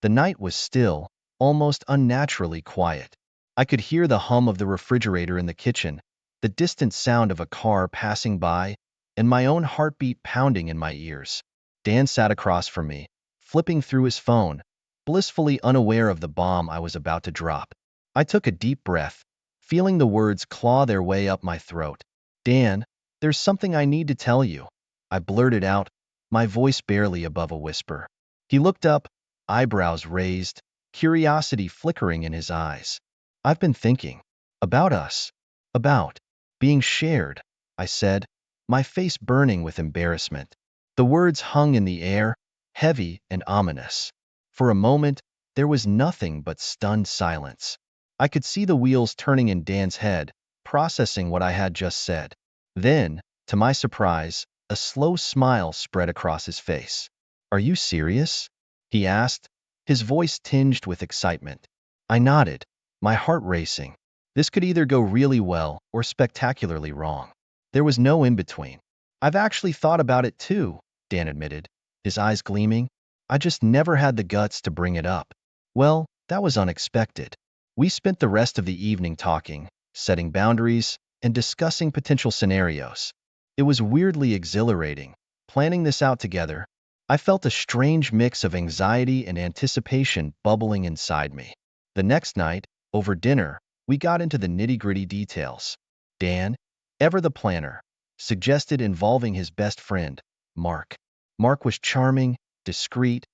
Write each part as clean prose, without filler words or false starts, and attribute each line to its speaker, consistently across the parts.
Speaker 1: The night was still, almost unnaturally quiet. I could hear the hum of the refrigerator in the kitchen, the distant sound of a car passing by, and my own heartbeat pounding in my ears. Dan sat across from me, flipping through his phone, blissfully unaware of the bomb I was about to drop. I took a deep breath, feeling the words claw their way up my throat. Dan, there's something I need to tell you, I blurted out, my voice barely above a whisper. He looked up, eyebrows raised, curiosity flickering in his eyes. I've been thinking. About us. About being shared, I said, my face burning with embarrassment. The words hung in the air, heavy and ominous. For a moment, there was nothing but stunned silence. I could see the wheels turning in Dan's head, processing what I had just said. Then, to my surprise, a slow smile spread across his face. Are you serious? He asked, his voice tinged with excitement. I nodded, my heart racing. This could either go really well or spectacularly wrong. There was no in-between. I've actually thought about it too, Dan admitted, his eyes gleaming. I just never had the guts to bring it up. Well, that was unexpected. We spent the rest of the evening talking, setting boundaries, and discussing potential scenarios. It was weirdly exhilarating, planning this out together. I felt a strange mix of anxiety and anticipation bubbling inside me. The next night, over dinner, we got into the nitty-gritty details. Dan, ever the planner, suggested involving his best friend, Mark. Mark was charming, discreet,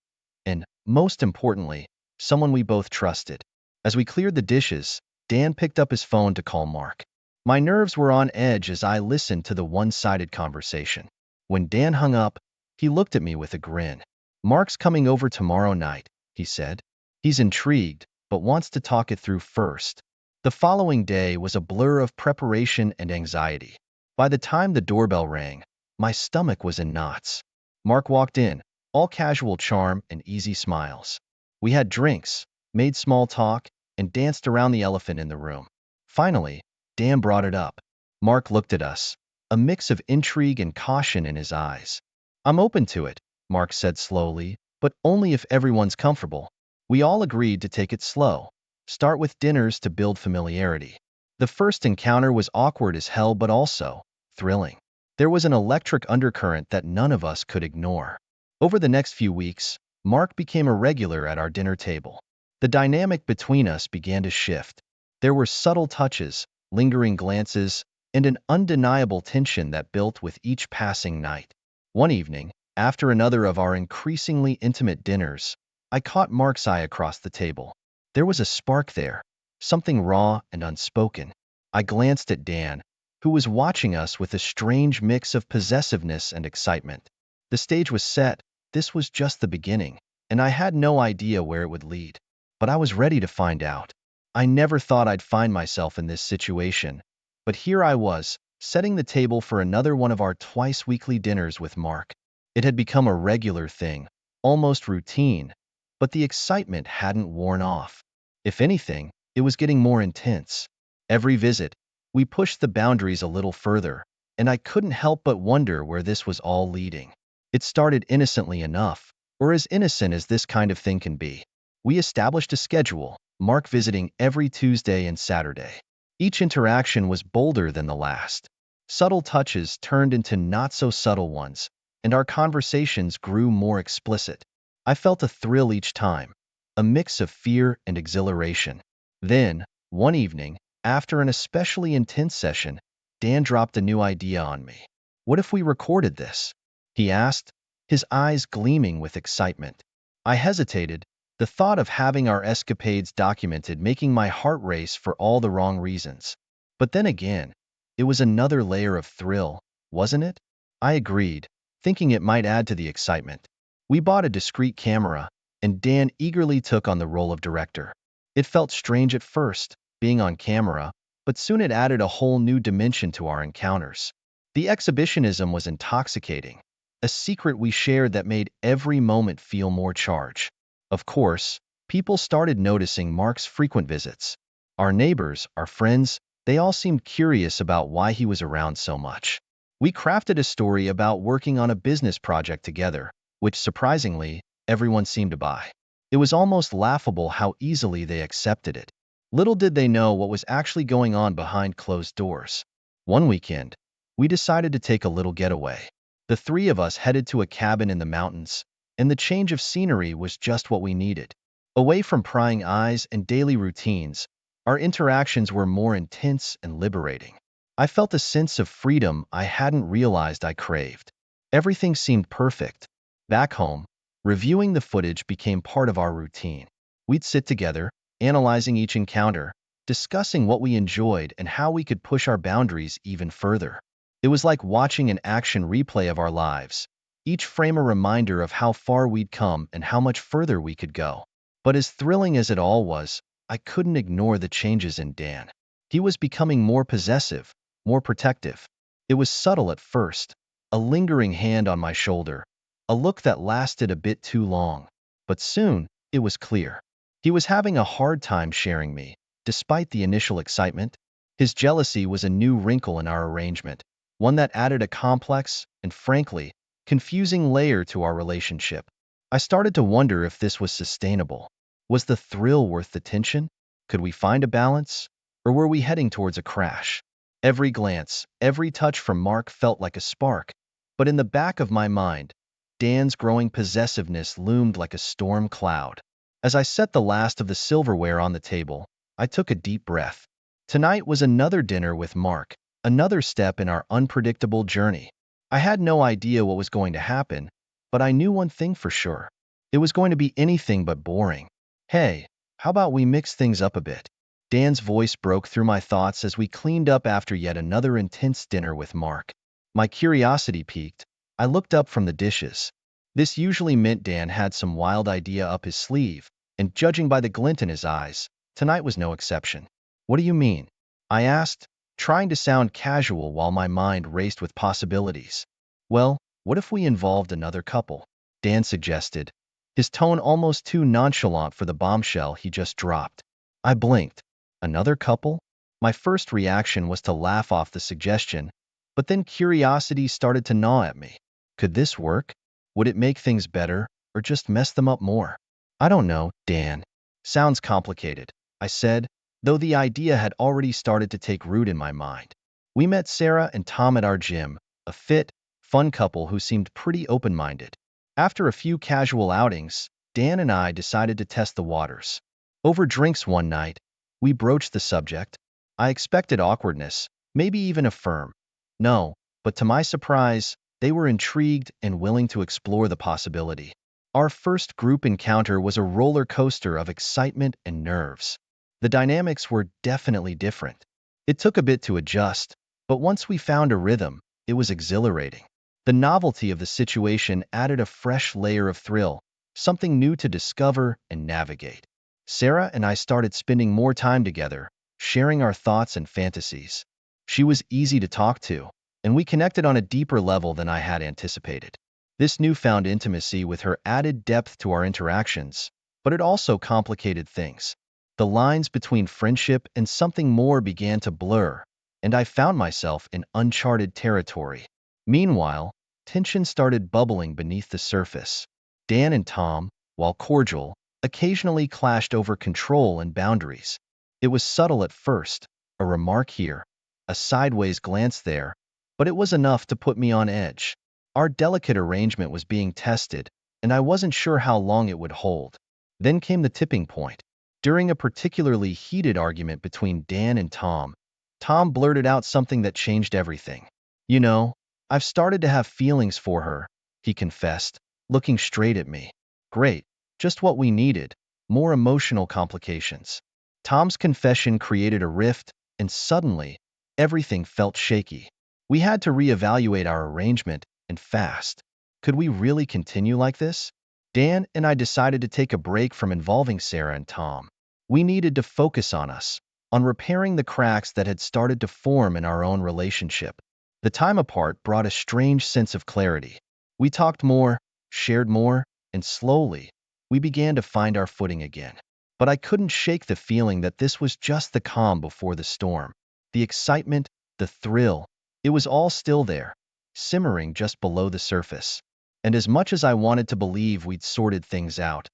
Speaker 1: and, most importantly, someone we both trusted. As we cleared the dishes, Dan picked up his phone to call Mark. My nerves were on edge as I listened to the one-sided conversation. When Dan hung up, he looked at me with a grin. Mark's coming over tomorrow night, he said. He's intrigued, but wants to talk it through first. The following day was a blur of preparation and anxiety. By the time the doorbell rang, my stomach was in knots. Mark walked in, all casual charm and easy smiles. We had drinks, made small talk, and danced around the elephant in the room. Finally, Dan brought it up. Mark looked at us, a mix of intrigue and caution in his eyes. I'm open to it, Mark said slowly, but only if everyone's comfortable. We all agreed to take it slow, start with dinners to build familiarity. The first encounter was awkward as hell but also thrilling. There was an electric undercurrent that none of us could ignore. Over the next few weeks, Mark became a regular at our dinner table. The dynamic between us began to shift. There were subtle touches, lingering glances, and an undeniable tension that built with each passing night. One evening, after another of our increasingly intimate dinners, I caught Mark's eye across the table. There was a spark there, something raw and unspoken. I glanced at Dan, who was watching us with a strange mix of possessiveness and excitement. The stage was set, this was just the beginning, and I had no idea where it would lead. But I was ready to find out. I never thought I'd find myself in this situation, but here I was, setting the table for another one of our twice-weekly dinners with Mark. It had become a regular thing, almost routine, but the excitement hadn't worn off. If anything, it was getting more intense. Every visit, we pushed the boundaries a little further, and I couldn't help but wonder where this was all leading. It started innocently enough, or as innocent as this kind of thing can be. We established a schedule, Mark visiting every Tuesday and Saturday. Each interaction was bolder than the last. Subtle touches turned into not-so-subtle ones, and our conversations grew more explicit. I felt a thrill each time, a mix of fear and exhilaration. Then, one evening, after an especially intense session, Dan dropped a new idea on me. What if we recorded this? He asked, his eyes gleaming with excitement. I hesitated, the thought of having our escapades documented making my heart race for all the wrong reasons. But then again, it was another layer of thrill, wasn't it? I agreed, thinking it might add to the excitement. We bought a discreet camera, and Dan eagerly took on the role of director. It felt strange at first, being on camera, but soon it added a whole new dimension to our encounters. The exhibitionism was intoxicating, a secret we shared that made every moment feel more charged. Of course, people started noticing Mark's frequent visits. Our neighbors, our friends, they all seemed curious about why he was around so much. We crafted a story about working on a business project together, which surprisingly, everyone seemed to buy. It was almost laughable how easily they accepted it. Little did they know what was actually going on behind closed doors. One weekend, we decided to take a little getaway. The three of us headed to a cabin in the mountains, and the change of scenery was just what we needed. Away from prying eyes and daily routines, our interactions were more intense and liberating. I felt a sense of freedom I hadn't realized I craved. Everything seemed perfect. Back home, reviewing the footage became part of our routine. We'd sit together, analyzing each encounter, discussing what we enjoyed and how we could push our boundaries even further. It was like watching an action replay of our lives, each frame a reminder of how far we'd come and how much further we could go. But as thrilling as it all was, I couldn't ignore the changes in Dan. He was becoming more possessive, more protective. It was subtle at first, a lingering hand on my shoulder, a look that lasted a bit too long. But soon, it was clear. He was having a hard time sharing me, despite the initial excitement. His jealousy was a new wrinkle in our arrangement, one that added a complex and, frankly, confusing layer to our relationship. I started to wonder if this was sustainable. Was the thrill worth the tension? Could we find a balance? Or were we heading towards a crash? Every glance, every touch from Mark felt like a spark, but in the back of my mind, Dan's growing possessiveness loomed like a storm cloud. As I set the last of the silverware on the table, I took a deep breath. Tonight was another dinner with Mark, another step in our unpredictable journey. I had no idea what was going to happen, but I knew one thing for sure. It was going to be anything but boring. Hey, how about we mix things up a bit? Dan's voice broke through my thoughts as we cleaned up after yet another intense dinner with Mark. My curiosity piqued. I looked up from the dishes. This usually meant Dan had some wild idea up his sleeve, and judging by the glint in his eyes, tonight was no exception. What do you mean? I asked, trying to sound casual while my mind raced with possibilities. Well, what if we involved another couple? Dan suggested, his tone almost too nonchalant for the bombshell he just dropped. I blinked. Another couple? My first reaction was to laugh off the suggestion, but then curiosity started to gnaw at me. Could this work? Would it make things better, or just mess them up more? I don't know, Dan. Sounds complicated, I said, though the idea had already started to take root in my mind. We met Sarah and Tom at our gym, a fit, fun couple who seemed pretty open-minded. After a few casual outings, Dan and I decided to test the waters. Over drinks one night, we broached the subject. I expected awkwardness, maybe even a firm no, but to my surprise, they were intrigued and willing to explore the possibility. Our first group encounter was a roller coaster of excitement and nerves. The dynamics were definitely different. It took a bit to adjust, but once we found a rhythm, it was exhilarating. The novelty of the situation added a fresh layer of thrill, something new to discover and navigate. Sarah and I started spending more time together, sharing our thoughts and fantasies. She was easy to talk to, and we connected on a deeper level than I had anticipated. This newfound intimacy with her added depth to our interactions, but it also complicated things. The lines between friendship and something more began to blur, and I found myself in uncharted territory. Meanwhile, tension started bubbling beneath the surface. Dan and Tom, while cordial, occasionally clashed over control and boundaries. It was subtle at first, a remark here, a sideways glance there, but it was enough to put me on edge. Our delicate arrangement was being tested, and I wasn't sure how long it would hold. Then came the tipping point. During a particularly heated argument between Dan and Tom, Tom blurted out something that changed everything. You know, I've started to have feelings for her, he confessed, looking straight at me. Great, just what we needed, more emotional complications. Tom's confession created a rift, and suddenly, everything felt shaky. We had to reevaluate our arrangement, and fast. Could we really continue like this? Dan and I decided to take a break from involving Sarah and Tom. We needed to focus on us, on repairing the cracks that had started to form in our own relationship. The time apart brought a strange sense of clarity. We talked more, shared more, and slowly, we began to find our footing again. But I couldn't shake the feeling that this was just the calm before the storm. The excitement, the thrill, it was all still there, simmering just below the surface. And as much as I wanted to believe we'd sorted things out,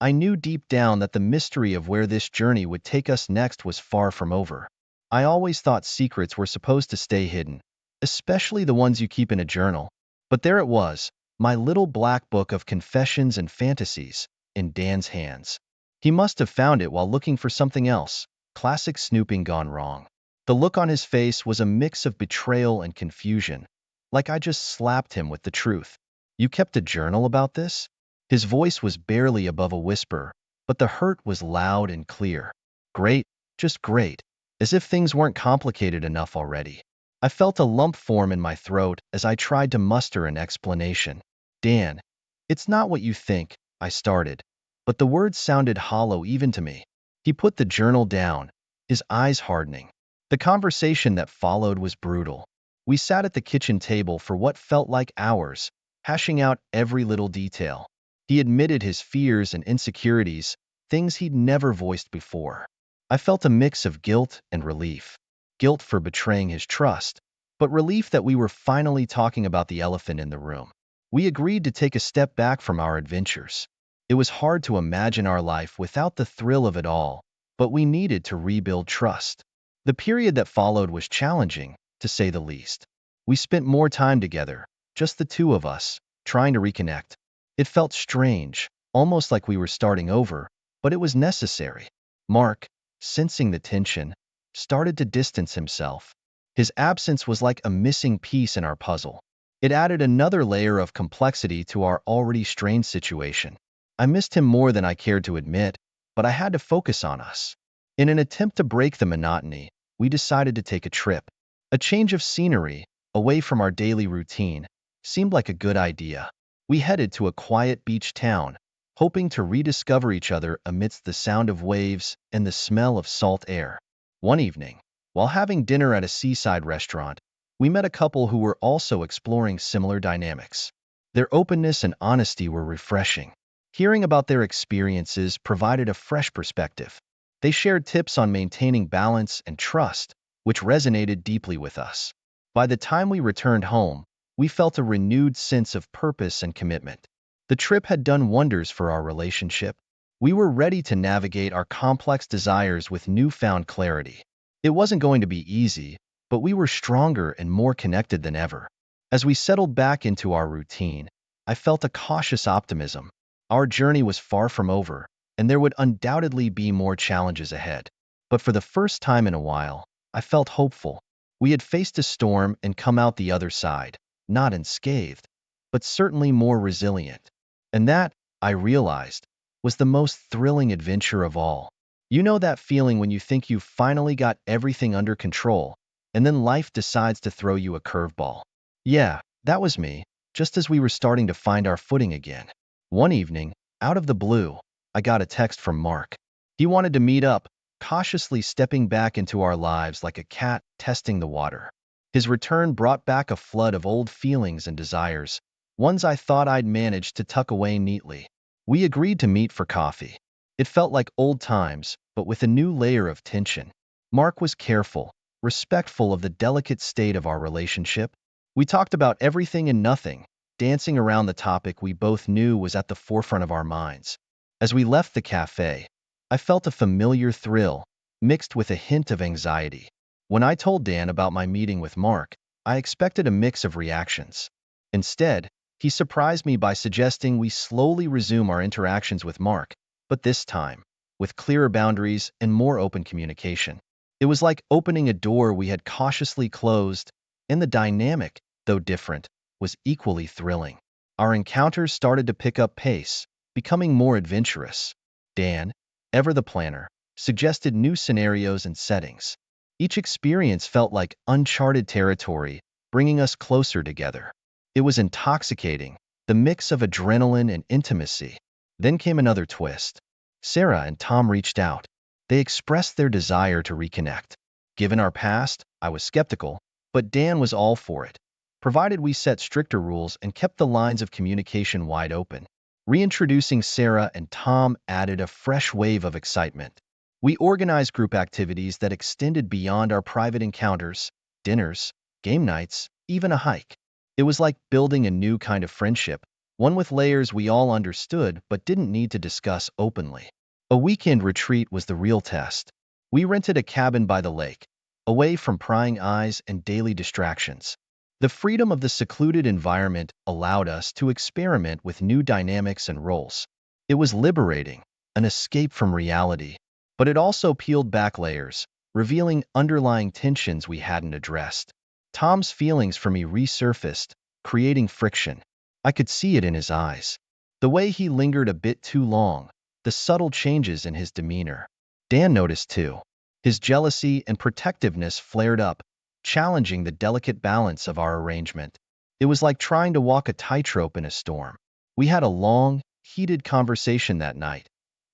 Speaker 1: I knew deep down that the mystery of where this journey would take us next was far from over. I always thought secrets were supposed to stay hidden, especially the ones you keep in a journal. But there it was, my little black book of confessions and fantasies, in Dan's hands. He must have found it while looking for something else. Classic snooping gone wrong. The look on his face was a mix of betrayal and confusion, like I just slapped him with the truth. You kept a journal about this? His voice was barely above a whisper, but the hurt was loud and clear. Great, just great, as if things weren't complicated enough already. I felt a lump form in my throat as I tried to muster an explanation. Dan, it's not what you think, I started, but the words sounded hollow even to me. He put the journal down, his eyes hardening. The conversation that followed was brutal. We sat at the kitchen table for what felt like hours, hashing out every little detail. He admitted his fears and insecurities, things he'd never voiced before. I felt a mix of guilt and relief. Guilt for betraying his trust, but relief that we were finally talking about the elephant in the room. We agreed to take a step back from our adventures. It was hard to imagine our life without the thrill of it all, but we needed to rebuild trust. The period that followed was challenging, to say the least. We spent more time together, just the two of us, trying to reconnect. It felt strange, almost like we were starting over, but it was necessary. Mark, sensing the tension, started to distance himself. His absence was like a missing piece in our puzzle. It added another layer of complexity to our already strained situation. I missed him more than I cared to admit, but I had to focus on us. In an attempt to break the monotony, we decided to take a trip. A change of scenery, away from our daily routine, seemed like a good idea. We headed to a quiet beach town, hoping to rediscover each other amidst the sound of waves and the smell of salt air. One evening, while having dinner at a seaside restaurant, we met a couple who were also exploring similar dynamics. Their openness and honesty were refreshing. Hearing about their experiences provided a fresh perspective. They shared tips on maintaining balance and trust, which resonated deeply with us. By the time we returned home, we felt a renewed sense of purpose and commitment. The trip had done wonders for our relationship. We were ready to navigate our complex desires with newfound clarity. It wasn't going to be easy, but we were stronger and more connected than ever. As we settled back into our routine, I felt a cautious optimism. Our journey was far from over, and there would undoubtedly be more challenges ahead. But for the first time in a while, I felt hopeful. We had faced a storm and come out the other side, not unscathed, but certainly more resilient. And that, I realized, was the most thrilling adventure of all. You know that feeling when you think you've finally got everything under control, and then life decides to throw you a curveball. Yeah, that was me, just as we were starting to find our footing again. One evening, out of the blue, I got a text from Mark. He wanted to meet up, cautiously stepping back into our lives like a cat testing the water. His return brought back a flood of old feelings and desires, ones I thought I'd managed to tuck away neatly. We agreed to meet for coffee. It felt like old times, but with a new layer of tension. Mark was careful, respectful of the delicate state of our relationship. We talked about everything and nothing, dancing around the topic we both knew was at the forefront of our minds. As we left the cafe, I felt a familiar thrill, mixed with a hint of anxiety. When I told Dan about my meeting with Mark, I expected a mix of reactions. Instead, he surprised me by suggesting we slowly resume our interactions with Mark, but this time, with clearer boundaries and more open communication. It was like opening a door we had cautiously closed, and the dynamic, though different, was equally thrilling. Our encounters started to pick up pace, becoming more adventurous. Dan, ever the planner, suggested new scenarios and settings. Each experience felt like uncharted territory, bringing us closer together. It was intoxicating, the mix of adrenaline and intimacy. Then came another twist. Sarah and Tom reached out. They expressed their desire to reconnect. Given our past, I was skeptical, but Dan was all for it, provided we set stricter rules and kept the lines of communication wide open. Reintroducing Sarah and Tom added a fresh wave of excitement. We organized group activities that extended beyond our private encounters, dinners, game nights, even a hike. It was like building a new kind of friendship, one with layers we all understood but didn't need to discuss openly. A weekend retreat was the real test. We rented a cabin by the lake, away from prying eyes and daily distractions. The freedom of the secluded environment allowed us to experiment with new dynamics and roles. It was liberating, an escape from reality, but it also peeled back layers, revealing underlying tensions we hadn't addressed. Tom's feelings for me resurfaced, creating friction. I could see it in his eyes. The way he lingered a bit too long, the subtle changes in his demeanor. Dan noticed too. His jealousy and protectiveness flared up, challenging the delicate balance of our arrangement. It was like trying to walk a tightrope in a storm. We had a long, heated conversation that night,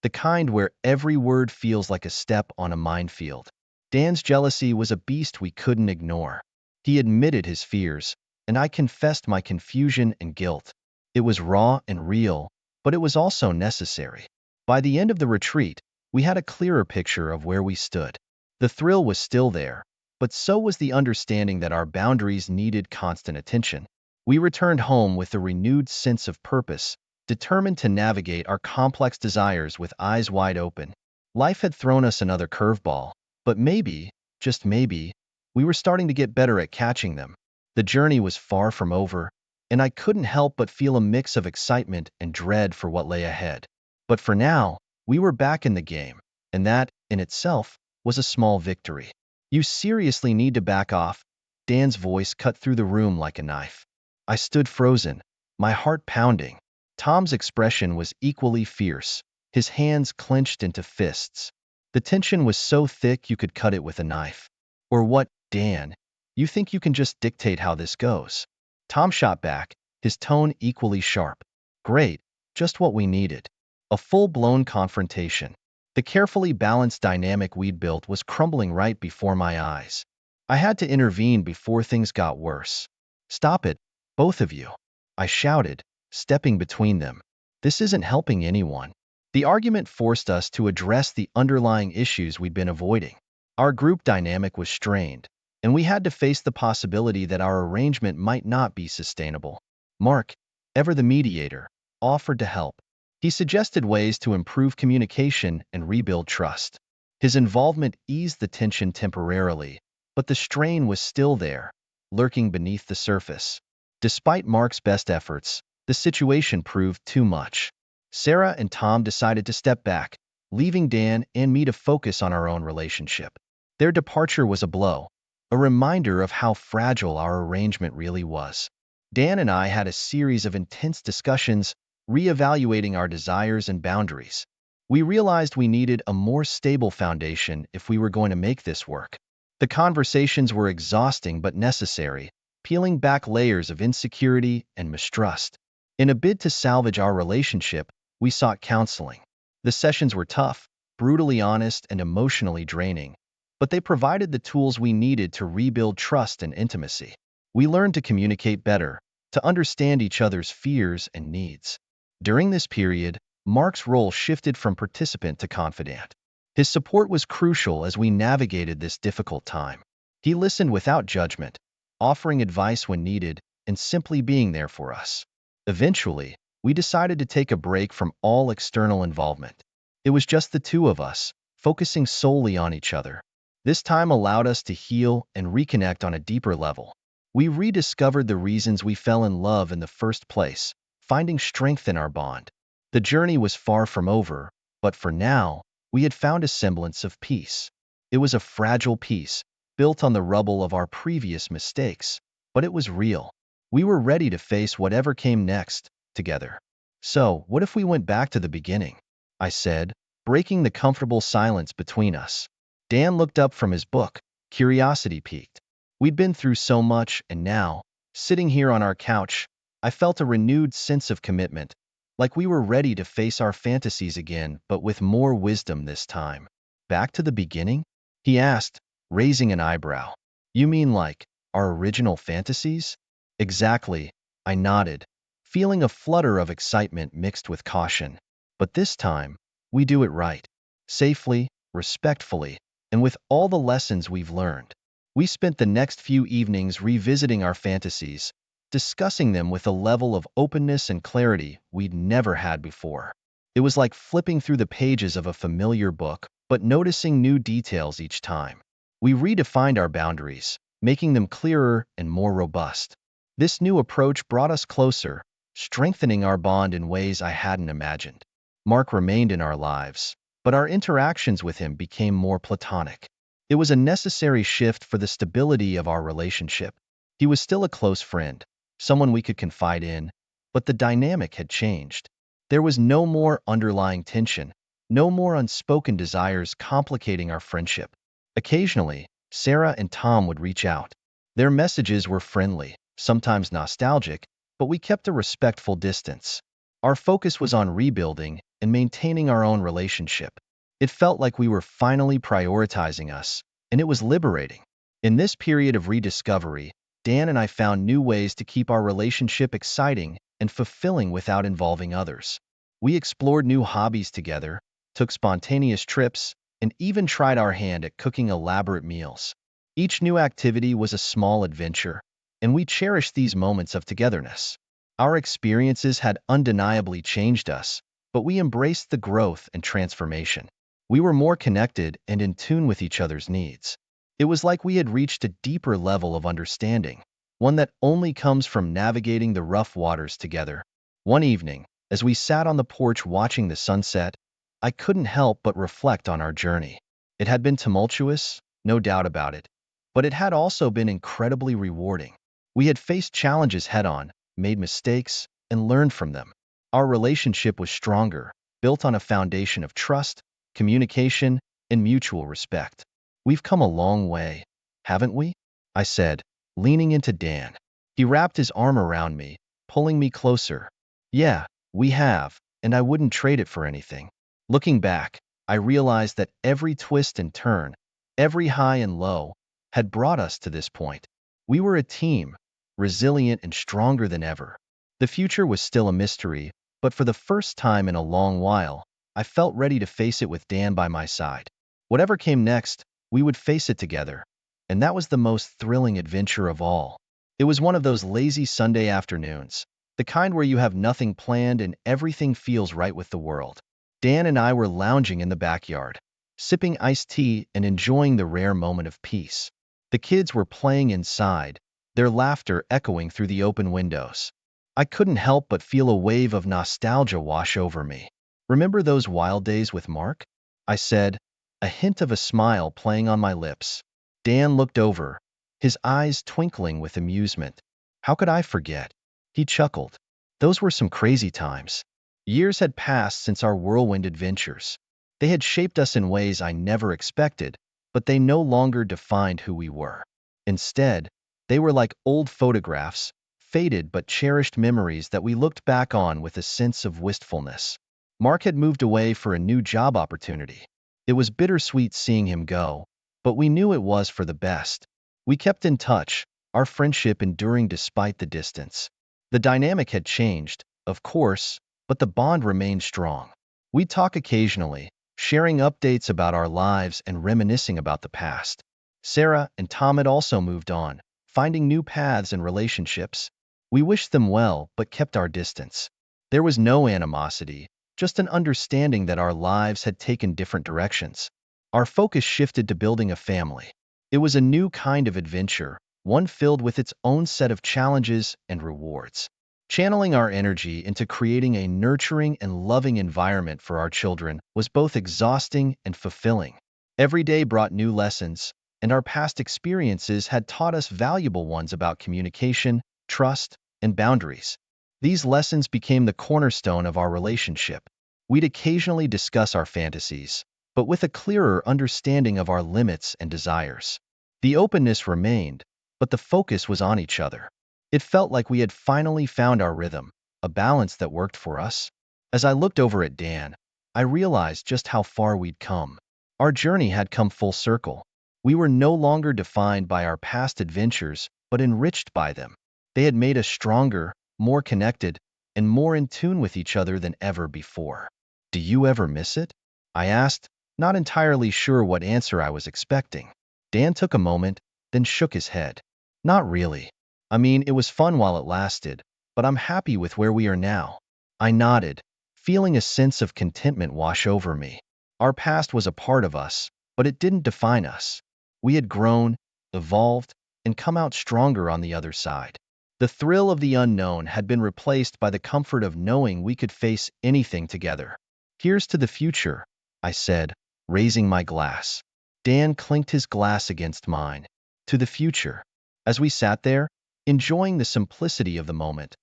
Speaker 1: the kind where every word feels like a step on a minefield. Dan's jealousy was a beast we couldn't ignore. He admitted his fears, and I confessed my confusion and guilt. It was raw and real, but it was also necessary. By the end of the retreat, we had a clearer picture of where we stood. The thrill was still there, but so was the understanding that our boundaries needed constant attention. We returned home with a renewed sense of purpose, determined to navigate our complex desires with eyes wide open. Life had thrown us another curveball, but maybe, just maybe, we were starting to get better at catching them. The journey was far from over, and I couldn't help but feel a mix of excitement and dread for what lay ahead. But for now, we were back in the game, and that, in itself, was a small victory. You seriously need to back off. Dan's voice cut through the room like a knife. I stood frozen, my heart pounding. Tom's expression was equally fierce, his hands clenched into fists. The tension was so thick you could cut it with a knife. Or what, Dan? You think you can just dictate how this goes? Tom shot back, his tone equally sharp. Great, just what we needed. A full-blown confrontation. The carefully balanced dynamic we'd built was crumbling right before my eyes. I had to intervene before things got worse. Stop it, both of you, I shouted, stepping between them. This isn't helping anyone. The argument forced us to address the underlying issues we'd been avoiding. Our group dynamic was strained, and we had to face the possibility that our arrangement might not be sustainable. Mark, ever the mediator, offered to help. He suggested ways to improve communication and rebuild trust. His involvement eased the tension temporarily, but the strain was still there, lurking beneath the surface. Despite Mark's best efforts, the situation proved too much. Sarah and Tom decided to step back, leaving Dan and me to focus on our own relationship. Their departure was a blow, a reminder of how fragile our arrangement really was. Dan and I had a series of intense discussions, reevaluating our desires and boundaries. We realized we needed a more stable foundation if we were going to make this work. The conversations were exhausting but necessary, peeling back layers of insecurity and mistrust. In a bid to salvage our relationship, we sought counseling. The sessions were tough, brutally honest, and emotionally draining, but they provided the tools we needed to rebuild trust and intimacy. We learned to communicate better, to understand each other's fears and needs. During this period, Mark's role shifted from participant to confidant. His support was crucial as we navigated this difficult time. He listened without judgment, offering advice when needed and simply being there for us. Eventually, we decided to take a break from all external involvement. It was just the two of us, focusing solely on each other. This time allowed us to heal and reconnect on a deeper level. We rediscovered the reasons we fell in love in the first place, finding strength in our bond. The journey was far from over, but for now, we had found a semblance of peace. It was a fragile peace, built on the rubble of our previous mistakes, but it was real. We were ready to face whatever came next, together. So, what if we went back to the beginning? I said, breaking the comfortable silence between us. Dan looked up from his book, curiosity piqued. We'd been through so much, and now, sitting here on our couch, I felt a renewed sense of commitment, like we were ready to face our fantasies again, but with more wisdom this time. Back to the beginning? He asked, raising an eyebrow. You mean like our original fantasies? Exactly, I nodded, feeling a flutter of excitement mixed with caution. But this time, we do it right. Safely, respectfully, and with all the lessons we've learned. We spent the next few evenings revisiting our fantasies, discussing them with a level of openness and clarity we'd never had before. It was like flipping through the pages of a familiar book, but noticing new details each time. We redefined our boundaries, making them clearer and more robust. This new approach brought us closer, strengthening our bond in ways I hadn't imagined. Mark remained in our lives, but our interactions with him became more platonic. It was a necessary shift for the stability of our relationship. He was still a close friend, someone we could confide in, but the dynamic had changed. There was no more underlying tension, no more unspoken desires complicating our friendship. Occasionally, Sarah and Tom would reach out. Their messages were friendly, sometimes nostalgic, but we kept a respectful distance. Our focus was on rebuilding and maintaining our own relationship. It felt like we were finally prioritizing us, and it was liberating. In this period of rediscovery, Dan and I found new ways to keep our relationship exciting and fulfilling without involving others. We explored new hobbies together, took spontaneous trips, and even tried our hand at cooking elaborate meals. Each new activity was a small adventure, and we cherished these moments of togetherness. Our experiences had undeniably changed us, but we embraced the growth and transformation. We were more connected and in tune with each other's needs. It was like we had reached a deeper level of understanding, one that only comes from navigating the rough waters together. One evening, as we sat on the porch watching the sunset, I couldn't help but reflect on our journey. It had been tumultuous, no doubt about it, but it had also been incredibly rewarding. We had faced challenges head-on, made mistakes, and learned from them. Our relationship was stronger, built on a foundation of trust, communication, and mutual respect. We've come a long way, haven't we? I said, leaning into Dan. He wrapped his arm around me, pulling me closer. Yeah, we have, and I wouldn't trade it for anything. Looking back, I realized that every twist and turn, every high and low, had brought us to this point. We were a team, resilient and stronger than ever. The future was still a mystery, but for the first time in a long while, I felt ready to face it with Dan by my side. Whatever came next, we would face it together, and that was the most thrilling adventure of all. It was one of those lazy Sunday afternoons, the kind where you have nothing planned and everything feels right with the world. Dan and I were lounging in the backyard, sipping iced tea and enjoying the rare moment of peace. The kids were playing inside, their laughter echoing through the open windows. I couldn't help but feel a wave of nostalgia wash over me. Remember those wild days with Mark? I said, a hint of a smile playing on my lips. Dan looked over, his eyes twinkling with amusement. How could I forget? He chuckled. Those were some crazy times. Years had passed since our whirlwind adventures. They had shaped us in ways I never expected, but they no longer defined who we were. Instead, they were like old photographs, faded but cherished memories that we looked back on with a sense of wistfulness. Mark had moved away for a new job opportunity. It was bittersweet seeing him go, but we knew it was for the best. We kept in touch, our friendship enduring despite the distance. The dynamic had changed, of course, but the bond remained strong. We'd talk occasionally, sharing updates about our lives and reminiscing about the past. Sarah and Tom had also moved on, finding new paths and relationships. We wished them well, but kept our distance. There was no animosity, just an understanding that our lives had taken different directions. Our focus shifted to building a family. It was a new kind of adventure, one filled with its own set of challenges and rewards. Channeling our energy into creating a nurturing and loving environment for our children was both exhausting and fulfilling. Every day brought new lessons, and our past experiences had taught us valuable ones about communication, trust, and boundaries. These lessons became the cornerstone of our relationship. We'd occasionally discuss our fantasies, but with a clearer understanding of our limits and desires. The openness remained, but the focus was on each other. It felt like we had finally found our rhythm, a balance that worked for us. As I looked over at Dan, I realized just how far we'd come. Our journey had come full circle. We were no longer defined by our past adventures, but enriched by them. They had made us stronger, more connected, and more in tune with each other than ever before. Do you ever miss it? I asked, not entirely sure what answer I was expecting. Dan took a moment, then shook his head. Not really. I mean, it was fun while it lasted, but I'm happy with where we are now. I nodded, feeling a sense of contentment wash over me. Our past was a part of us, but it didn't define us. We had grown, evolved, and come out stronger on the other side. The thrill of the unknown had been replaced by the comfort of knowing we could face anything together. Here's to the future, I said, raising my glass. Dan clinked his glass against mine. To the future. As we sat there, enjoying the simplicity of the moment,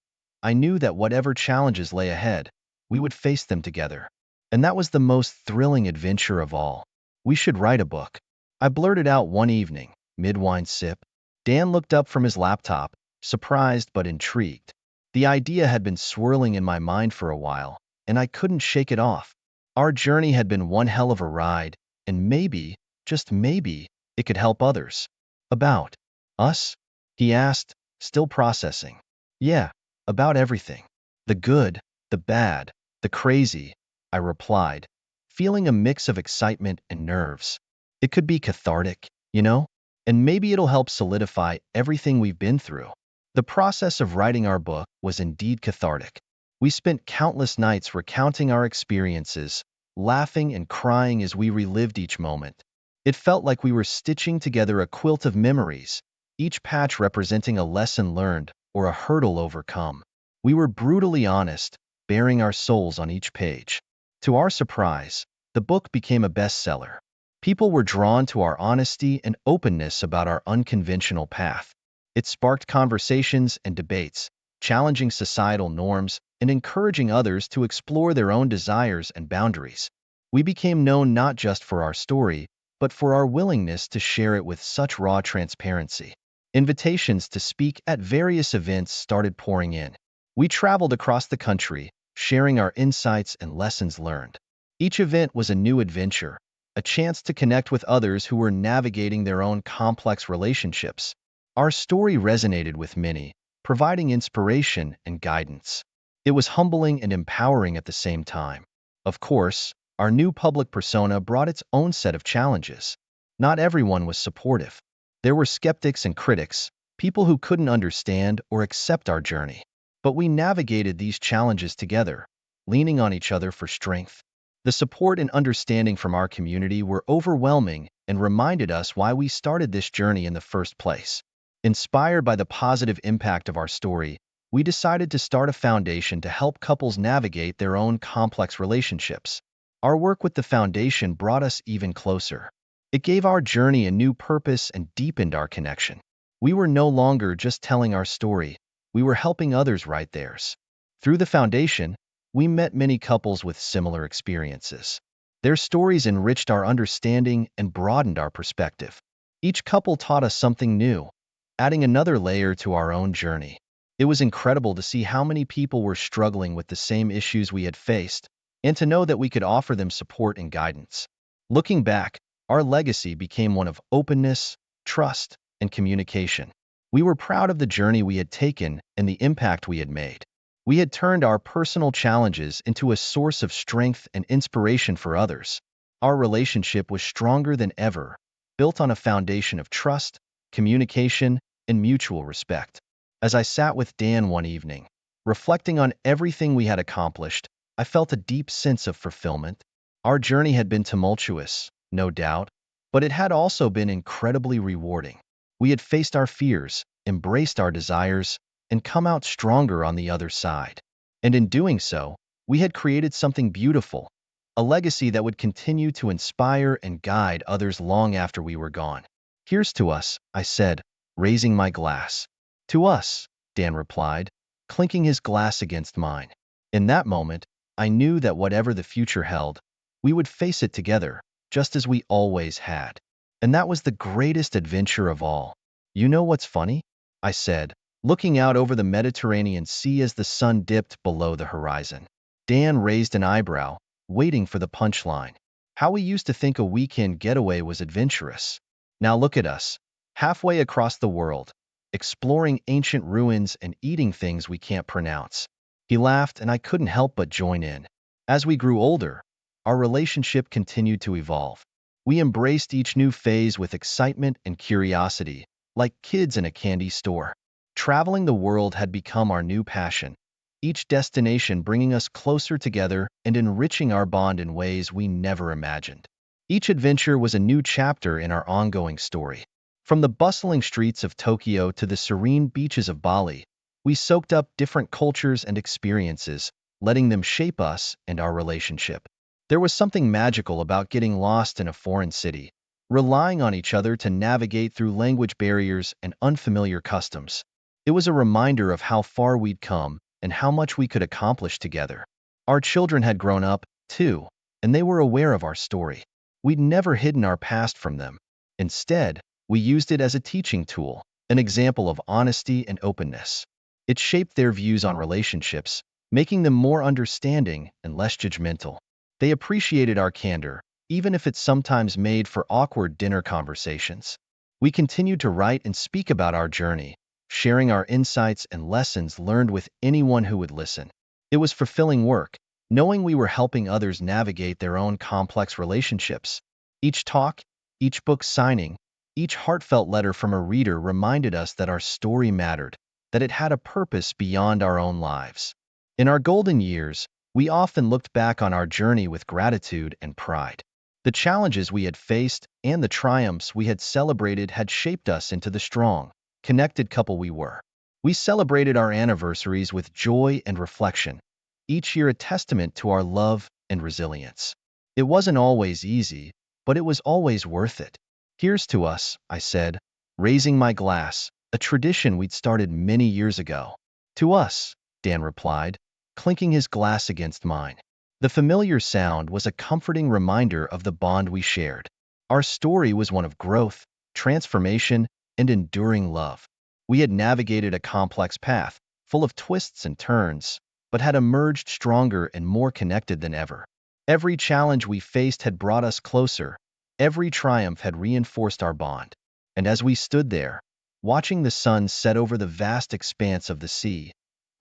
Speaker 1: I knew that whatever challenges lay ahead, we would face them together. And that was the most thrilling adventure of all. We should write a book. I blurted out one evening, mid-wine sip. Dan looked up from his laptop, surprised but intrigued. The idea had been swirling in my mind for a while, and I couldn't shake it off. Our journey had been one hell of a ride, and maybe, just maybe, it could help others. About us? He asked, still processing. Yeah, about everything. The good, the bad, the crazy, I replied, feeling a mix of excitement and nerves. It could be cathartic, you know? And maybe it'll help solidify everything we've been through. The process of writing our book was indeed cathartic. We spent countless nights recounting our experiences, laughing and crying as we relived each moment. It felt like we were stitching together a quilt of memories, each patch representing a lesson learned or a hurdle overcome. We were brutally honest, bearing our souls on each page. To our surprise, the book became a bestseller. People were drawn to our honesty and openness about our unconventional path. It sparked conversations and debates, challenging societal norms and encouraging others to explore their own desires and boundaries. We became known not just for our story, but for our willingness to share it with such raw transparency. Invitations to speak at various events started pouring in. We traveled across the country, sharing our insights and lessons learned. Each event was a new adventure, a chance to connect with others who were navigating their own complex relationships. Our story resonated with many, providing inspiration and guidance. It was humbling and empowering at the same time. Of course, our new public persona brought its own set of challenges. Not everyone was supportive. There were skeptics and critics, people who couldn't understand or accept our journey. But we navigated these challenges together, leaning on each other for strength. The support and understanding from our community were overwhelming and reminded us why we started this journey in the first place. Inspired by the positive impact of our story, we decided to start a foundation to help couples navigate their own complex relationships. Our work with the foundation brought us even closer. It gave our journey a new purpose and deepened our connection. We were no longer just telling our story, we were helping others write theirs. Through the foundation, we met many couples with similar experiences. Their stories enriched our understanding and broadened our perspective. Each couple taught us something new, adding another layer to our own journey. It was incredible to see how many people were struggling with the same issues we had faced, and to know that we could offer them support and guidance. Looking back, our legacy became one of openness, trust, and communication. We were proud of the journey we had taken and the impact we had made. We had turned our personal challenges into a source of strength and inspiration for others. Our relationship was stronger than ever, built on a foundation of trust, communication, and mutual respect. As I sat with Dan one evening, reflecting on everything we had accomplished, I felt a deep sense of fulfillment. Our journey had been tumultuous, no doubt, but it had also been incredibly rewarding. We had faced our fears, embraced our desires, and come out stronger on the other side. And in doing so, we had created something beautiful, a legacy that would continue to inspire and guide others long after we were gone. Here's to us, I said, raising my glass. To us, Dan replied, clinking his glass against mine. In that moment, I knew that whatever the future held, we would face it together, just as we always had. And that was the greatest adventure of all. You know what's funny? I said, looking out over the Mediterranean Sea as the sun dipped below the horizon. Dan raised an eyebrow, waiting for the punchline. How we used to think a weekend getaway was adventurous. Now look at us, halfway across the world, exploring ancient ruins and eating things we can't pronounce. He laughed, and I couldn't help but join in. As we grew older, our relationship continued to evolve. We embraced each new phase with excitement and curiosity, like kids in a candy store. Traveling the world had become our new passion, each destination bringing us closer together and enriching our bond in ways we never imagined. Each adventure was a new chapter in our ongoing story. From the bustling streets of Tokyo to the serene beaches of Bali, we soaked up different cultures and experiences, letting them shape us and our relationship. There was something magical about getting lost in a foreign city, relying on each other to navigate through language barriers and unfamiliar customs. It was a reminder of how far we'd come and how much we could accomplish together. Our children had grown up, too, and they were aware of our story. We'd never hidden our past from them. Instead, we used it as a teaching tool, an example of honesty and openness. It shaped their views on relationships, making them more understanding and less judgmental. They appreciated our candor, even if it sometimes made for awkward dinner conversations. We continued to write and speak about our journey, sharing our insights and lessons learned with anyone who would listen. It was fulfilling work, knowing we were helping others navigate their own complex relationships. Each talk, each book signing, each heartfelt letter from a reader reminded us that our story mattered, that it had a purpose beyond our own lives. In our golden years, we often looked back on our journey with gratitude and pride. The challenges we had faced and the triumphs we had celebrated had shaped us into the strong, connected couple we were. We celebrated our anniversaries with joy and reflection, each year a testament to our love and resilience. It wasn't always easy, but it was always worth it. Here's to us, I said, raising my glass, a tradition we'd started many years ago. To us, Dan replied, clinking his glass against mine. The familiar sound was a comforting reminder of the bond we shared. Our story was one of growth, transformation, and enduring love. We had navigated a complex path, full of twists and turns, but had emerged stronger and more connected than ever. Every challenge we faced had brought us closer. Every triumph had reinforced our bond. And as we stood there, watching the sun set over the vast expanse of the sea,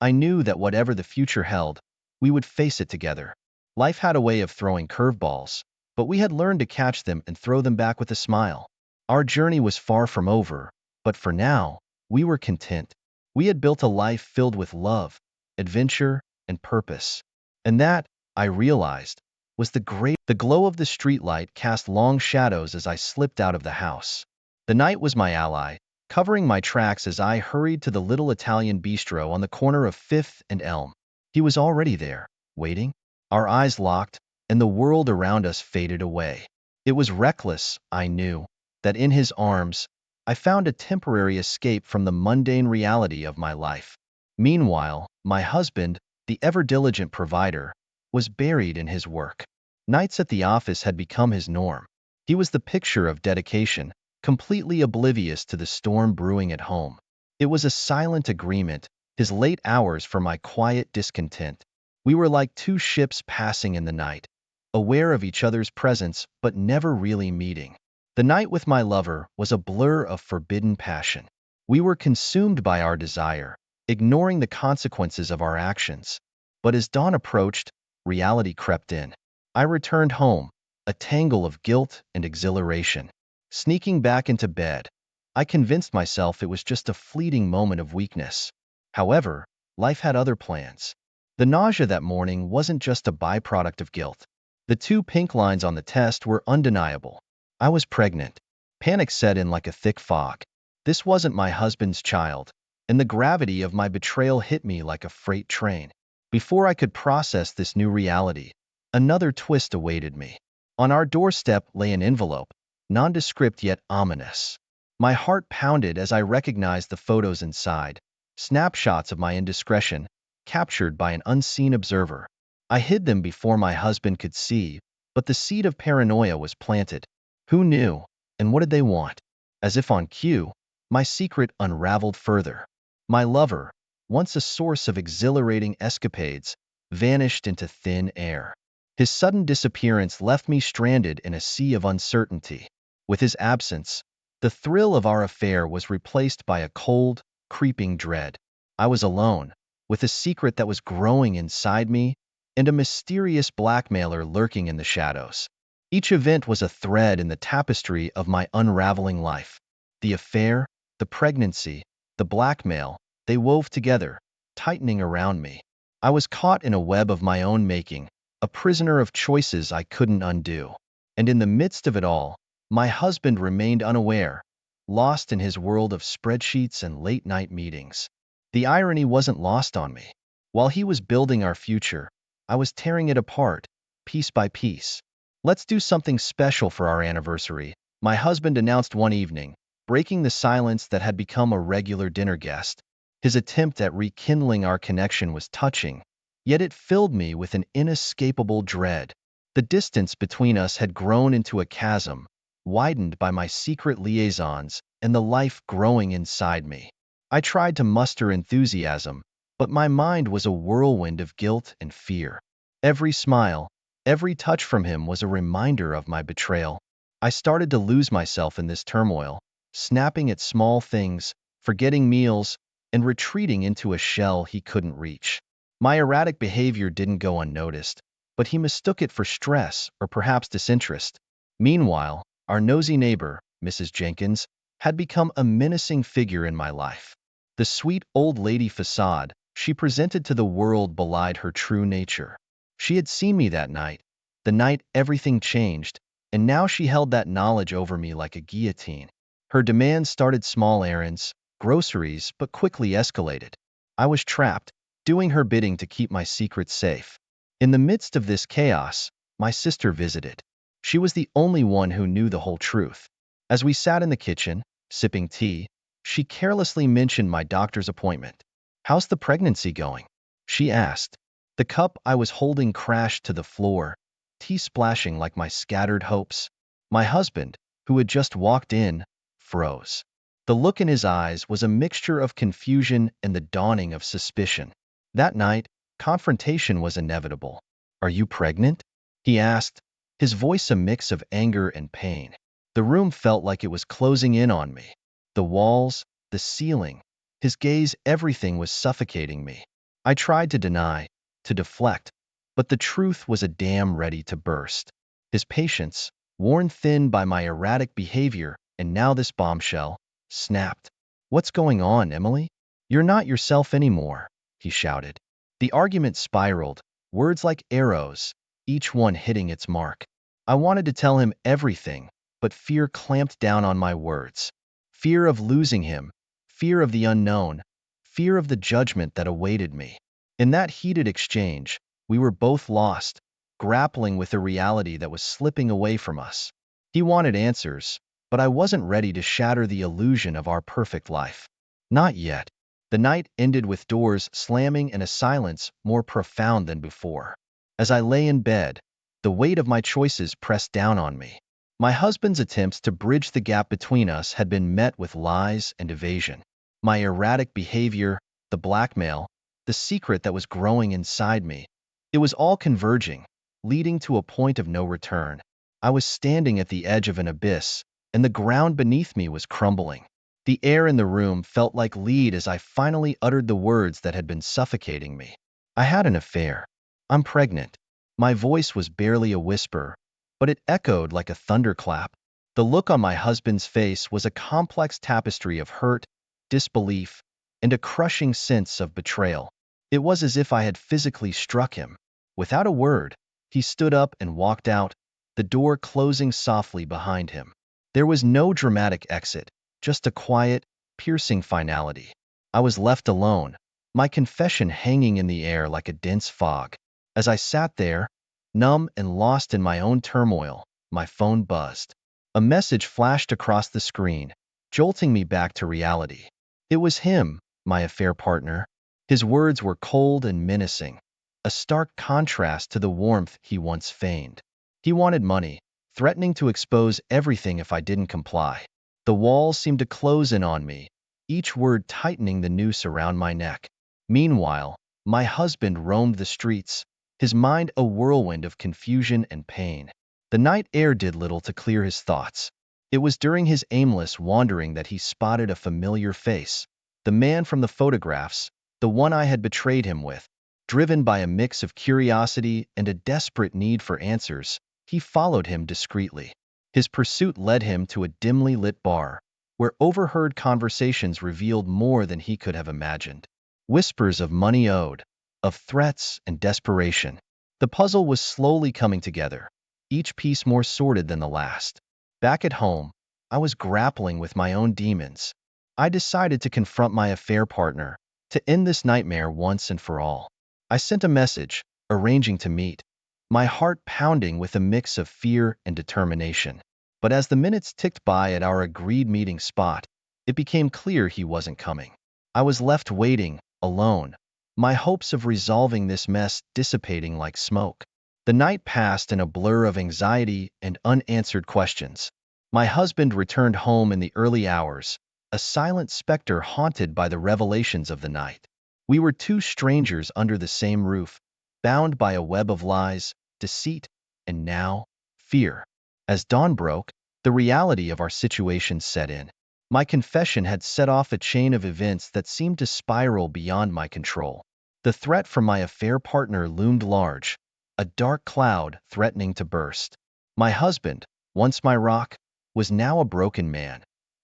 Speaker 1: I knew that whatever the future held, we would face it together. Life had a way of throwing curveballs, but we had learned to catch them and throw them back with a smile. Our journey was far from over, but for now, we were content. We had built a life filled with love, adventure, and purpose. And that, I realized, was the glow of the streetlight cast long shadows as I slipped out of the house. The night was my ally, covering my tracks as I hurried to the little Italian bistro on the corner of Fifth and Elm. He was already there, waiting. Our eyes locked, and the world around us faded away. It was reckless, I knew, that in his arms, I found a temporary escape from the mundane reality of my life. Meanwhile, my husband, the ever-diligent provider, was buried in his work. Nights at the office had become his norm. He was the picture of dedication, completely oblivious to the storm brewing at home. It was a silent agreement, his late hours for my quiet discontent. We were like two ships passing in the night, aware of each other's presence but never really meeting. The night with my lover was a blur of forbidden passion. We were consumed by our desire, ignoring the consequences of our actions. But as dawn approached, reality crept in. I returned home, a tangle of guilt and exhilaration. Sneaking back into bed, I convinced myself it was just a fleeting moment of weakness. However, life had other plans. The nausea that morning wasn't just a byproduct of guilt. The 2 pink lines on the test were undeniable. I was pregnant. Panic set in like a thick fog. This wasn't my husband's child, and the gravity of my betrayal hit me like a freight train. Before I could process this new reality, another twist awaited me. On our doorstep lay an envelope, nondescript yet ominous. My heart pounded as I recognized the photos inside, snapshots of my indiscretion, captured by an unseen observer. I hid them before my husband could see, but the seed of paranoia was planted. Who knew, and what did they want? As if on cue, my secret unraveled further. My lover, once a source of exhilarating escapades, vanished into thin air. His sudden disappearance left me stranded in a sea of uncertainty. With his absence, the thrill of our affair was replaced by a cold, creeping dread. I was alone, with a secret that was growing inside me, and a mysterious blackmailer lurking in the shadows. Each event was a thread in the tapestry of my unraveling life. The affair, the pregnancy, the blackmail, They wove together, tightening around me. I was caught in a web of my own making, a prisoner of choices I couldn't undo. And in the midst of it all, my husband remained unaware, lost in his world of spreadsheets and late-night meetings. The irony wasn't lost on me. While he was building our future, I was tearing it apart, piece by piece. "Let's do something special for our anniversary," my husband announced one evening, breaking the silence that had become a regular dinner guest. His attempt at rekindling our connection was touching, yet it filled me with an inescapable dread. The distance between us had grown into a chasm, widened by my secret liaisons and the life growing inside me. I tried to muster enthusiasm, but my mind was a whirlwind of guilt and fear. Every smile, every touch from him was a reminder of my betrayal. I started to lose myself in this turmoil, snapping at small things, forgetting meals, and retreating into a shell he couldn't reach. My erratic behavior didn't go unnoticed, but he mistook it for stress or perhaps disinterest. Meanwhile, our nosy neighbor, Mrs. Jenkins, had become a menacing figure in my life. The sweet old lady facade she presented to the world belied her true nature. She had seen me that night, the night everything changed, and now she held that knowledge over me like a guillotine. Her demands started small errands, groceries, but quickly escalated. I was trapped, doing her bidding to keep my secrets safe. In the midst of this chaos, my sister visited. She was the only one who knew the whole truth. As we sat in the kitchen, sipping tea, she carelessly mentioned my doctor's appointment. "How's the pregnancy going?" she asked. The cup I was holding crashed to the floor, tea splashing like my scattered hopes. My husband, who had just walked in, froze. The look in his eyes was a mixture of confusion and the dawning of suspicion. That night, confrontation was inevitable. "Are you pregnant?" he asked, his voice a mix of anger and pain. The room felt like it was closing in on me. The walls, the ceiling, his gaze, everything was suffocating me. I tried to deny, to deflect, but the truth was a dam ready to burst. His patience, worn thin by my erratic behavior, and now this bombshell, snapped. "What's going on, Emily? You're not yourself anymore," he shouted. The argument spiraled, words like arrows, each one hitting its mark. I wanted to tell him everything, but fear clamped down on my words. Fear of losing him, fear of the unknown, fear of the judgment that awaited me. In that heated exchange, we were both lost, grappling with a reality that was slipping away from us. He wanted answers, but I wasn't ready to shatter the illusion of our perfect life. Not yet. The night ended with doors slamming and a silence more profound than before. As I lay in bed, the weight of my choices pressed down on me. My husband's attempts to bridge the gap between us had been met with lies and evasion. My erratic behavior, the blackmail, the secret that was growing inside me, it was all converging, leading to a point of no return. I was standing at the edge of an abyss, and the ground beneath me was crumbling. The air in the room felt like lead as I finally uttered the words that had been suffocating me. "I had an affair. I'm pregnant." My voice was barely a whisper, but it echoed like a thunderclap. The look on my husband's face was a complex tapestry of hurt, disbelief, and a crushing sense of betrayal. It was as if I had physically struck him. Without a word, he stood up and walked out, the door closing softly behind him. There was no dramatic exit, just a quiet, piercing finality. I was left alone, my confession hanging in the air like a dense fog. As I sat there, numb and lost in my own turmoil, my phone buzzed. A message flashed across the screen, jolting me back to reality. It was him, my affair partner. His words were cold and menacing, a stark contrast to the warmth he once feigned. He wanted money, threatening to expose everything if I didn't comply. The walls seemed to close in on me, each word tightening the noose around my neck. Meanwhile, my husband roamed the streets, his mind a whirlwind of confusion and pain. The night air did little to clear his thoughts. It was during his aimless wandering that he spotted a familiar face, the man from the photographs, the one I had betrayed him with. Driven by a mix of curiosity and a desperate need for answers, he followed him discreetly. His pursuit led him to a dimly lit bar, where overheard conversations revealed more than he could have imagined. Whispers of money owed, of threats and desperation. The puzzle was slowly coming together, each piece more sordid than the last. Back at home, I was grappling with my own demons. I decided to confront my affair partner, to end this nightmare once and for all. I sent a message, arranging to meet, my heart pounding with a mix of fear and determination. But as the minutes ticked by at our agreed meeting spot, it became clear he wasn't coming. I was left waiting, alone, my hopes of resolving this mess dissipating like smoke. The night passed in a blur of anxiety and unanswered questions. My husband returned home in the early hours, a silent specter haunted by the revelations of the night. We were two strangers under the same roof, bound by a web of lies, deceit, and now, fear. As dawn broke, the reality of our situation set in. My confession had set off a chain of events that seemed to spiral beyond my control. The threat from my affair partner loomed large, a dark cloud threatening to burst. My husband, once my rock, was now a broken man,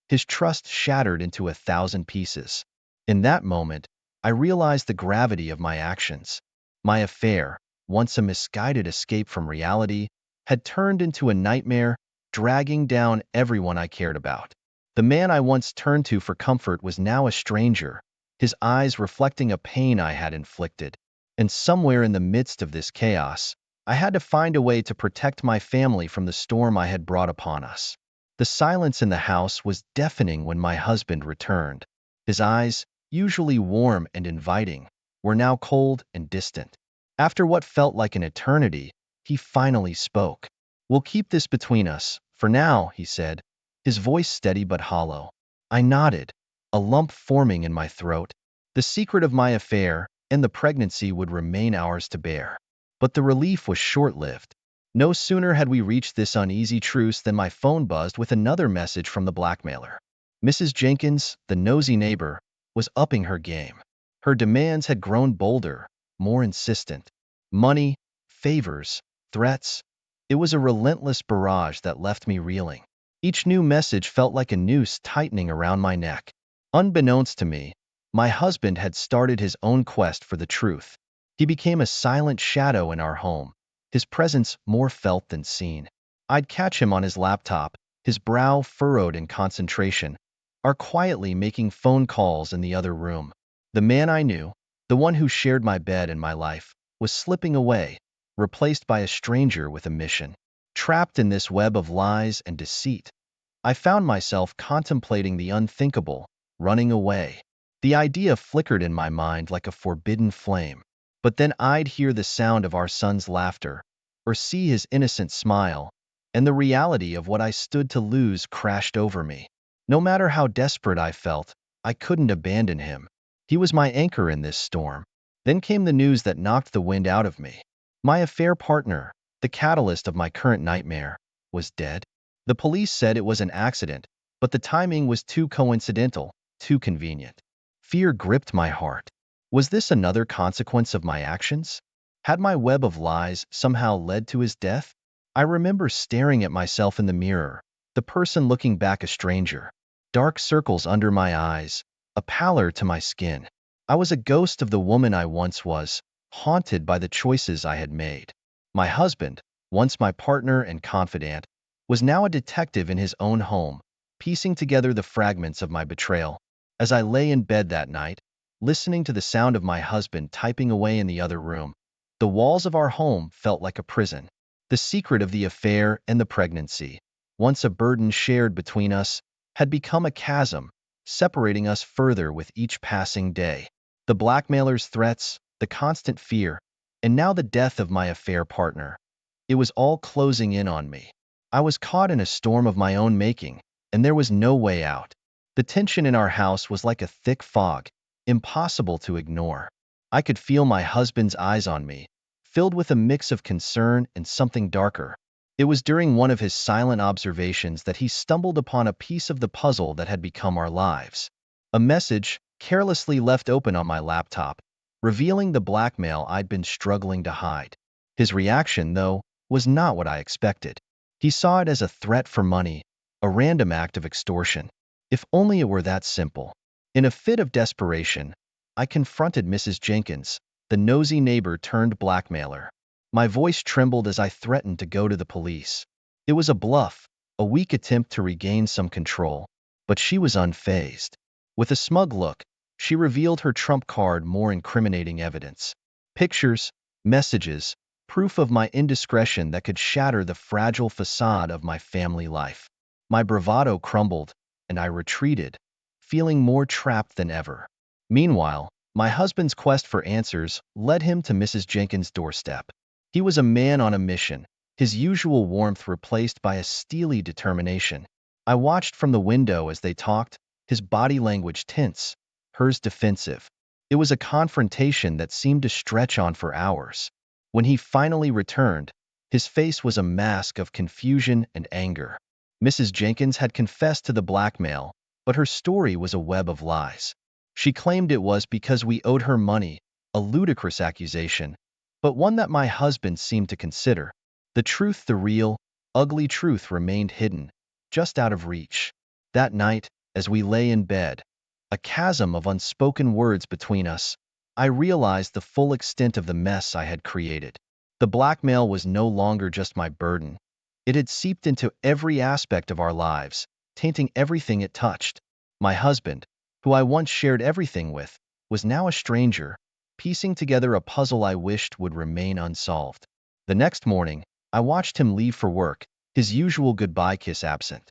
Speaker 1: his trust shattered into 1,000 pieces. In that moment, I realized the gravity of my actions. My affair, once a misguided escape from reality, had turned into a nightmare, dragging down everyone I cared about. The man I once turned to for comfort was now a stranger, his eyes reflecting a pain I had inflicted. And somewhere in the midst of this chaos, I had to find a way to protect my family from the storm I had brought upon us. The silence in the house was deafening when my husband returned. His eyes, usually warm and inviting, were now cold and distant. After what felt like an eternity, he finally spoke. "We'll keep this between us, for now," he said, his voice steady but hollow. I nodded, a lump forming in my throat. The secret of my affair and the pregnancy would remain ours to bear. But the relief was short-lived. No sooner had we reached this uneasy truce than my phone buzzed with another message from the blackmailer. Mrs. Jenkins, the nosy neighbor, was upping her game. Her demands had grown bolder, more insistent. Money, favors, threats. It was a relentless barrage that left me reeling. Each new message felt like a noose tightening around my neck. Unbeknownst to me, my husband had started his own quest for the truth. He became a silent shadow in our home, his presence more felt than seen. I'd catch him on his laptop, his brow furrowed in concentration, or quietly making phone calls in the other room. The man I knew, the one who shared my bed and my life, was slipping away, replaced by a stranger with a mission. Trapped in this web of lies and deceit, I found myself contemplating the unthinkable, running away. The idea flickered in my mind like a forbidden flame. But then I'd hear the sound of our son's laughter, or see his innocent smile, and the reality of what I stood to lose crashed over me. No matter how desperate I felt, I couldn't abandon him. He was my anchor in this storm. Then came the news that knocked the wind out of me. My affair partner, the catalyst of my current nightmare, was dead. The police said it was an accident, but the timing was too coincidental, too convenient. Fear gripped my heart. Was this another consequence of my actions? Had my web of lies somehow led to his death? I remember staring at myself in the mirror, the person looking back a stranger. Dark circles under my eyes, a pallor to my skin. I was a ghost of the woman I once was, haunted by the choices I had made. My husband, once my partner and confidant, was now a detective in his own home, piecing together the fragments of my betrayal. As I lay in bed that night, listening to the sound of my husband typing away in the other room, the walls of our home felt like a prison. The secret of the affair and the pregnancy, once a burden shared between us, had become a chasm, separating us further with each passing day. The blackmailer's threats, the constant fear, and now the death of my affair partner. It was all closing in on me. I was caught in a storm of my own making, and there was no way out. The tension in our house was like a thick fog, impossible to ignore. I could feel my husband's eyes on me, filled with a mix of concern and something darker. It was during one of his silent observations that he stumbled upon a piece of the puzzle that had become our lives. A message, carelessly left open on my laptop, revealing the blackmail I'd been struggling to hide. His reaction, though, was not what I expected. He saw it as a threat for money, a random act of extortion. If only it were that simple. In a fit of desperation, I confronted Mrs. Jenkins, the nosy neighbor turned blackmailer. My voice trembled as I threatened to go to the police. It was a bluff, a weak attempt to regain some control, but she was unfazed. With a smug look, she revealed her trump card: more incriminating evidence. Pictures, messages, proof of my indiscretion that could shatter the fragile facade of my family life. My bravado crumbled, and I retreated, feeling more trapped than ever. Meanwhile, my husband's quest for answers led him to Mrs. Jenkins' doorstep. He was a man on a mission, his usual warmth replaced by a steely determination. I watched from the window as they talked, his body language tense, hers defensive. It was a confrontation that seemed to stretch on for hours. When he finally returned, his face was a mask of confusion and anger. Mrs. Jenkins had confessed to the blackmail, but her story was a web of lies. She claimed it was because we owed her money, a ludicrous accusation, but one that my husband seemed to consider. The truth, the real, ugly truth, remained hidden, just out of reach. That night, as we lay in bed, a chasm of unspoken words between us, I realized the full extent of the mess I had created. The blackmail was no longer just my burden. It had seeped into every aspect of our lives, tainting everything it touched. My husband, who I once shared everything with, was now a stranger, piecing together a puzzle I wished would remain unsolved. The next morning, I watched him leave for work, his usual goodbye kiss absent.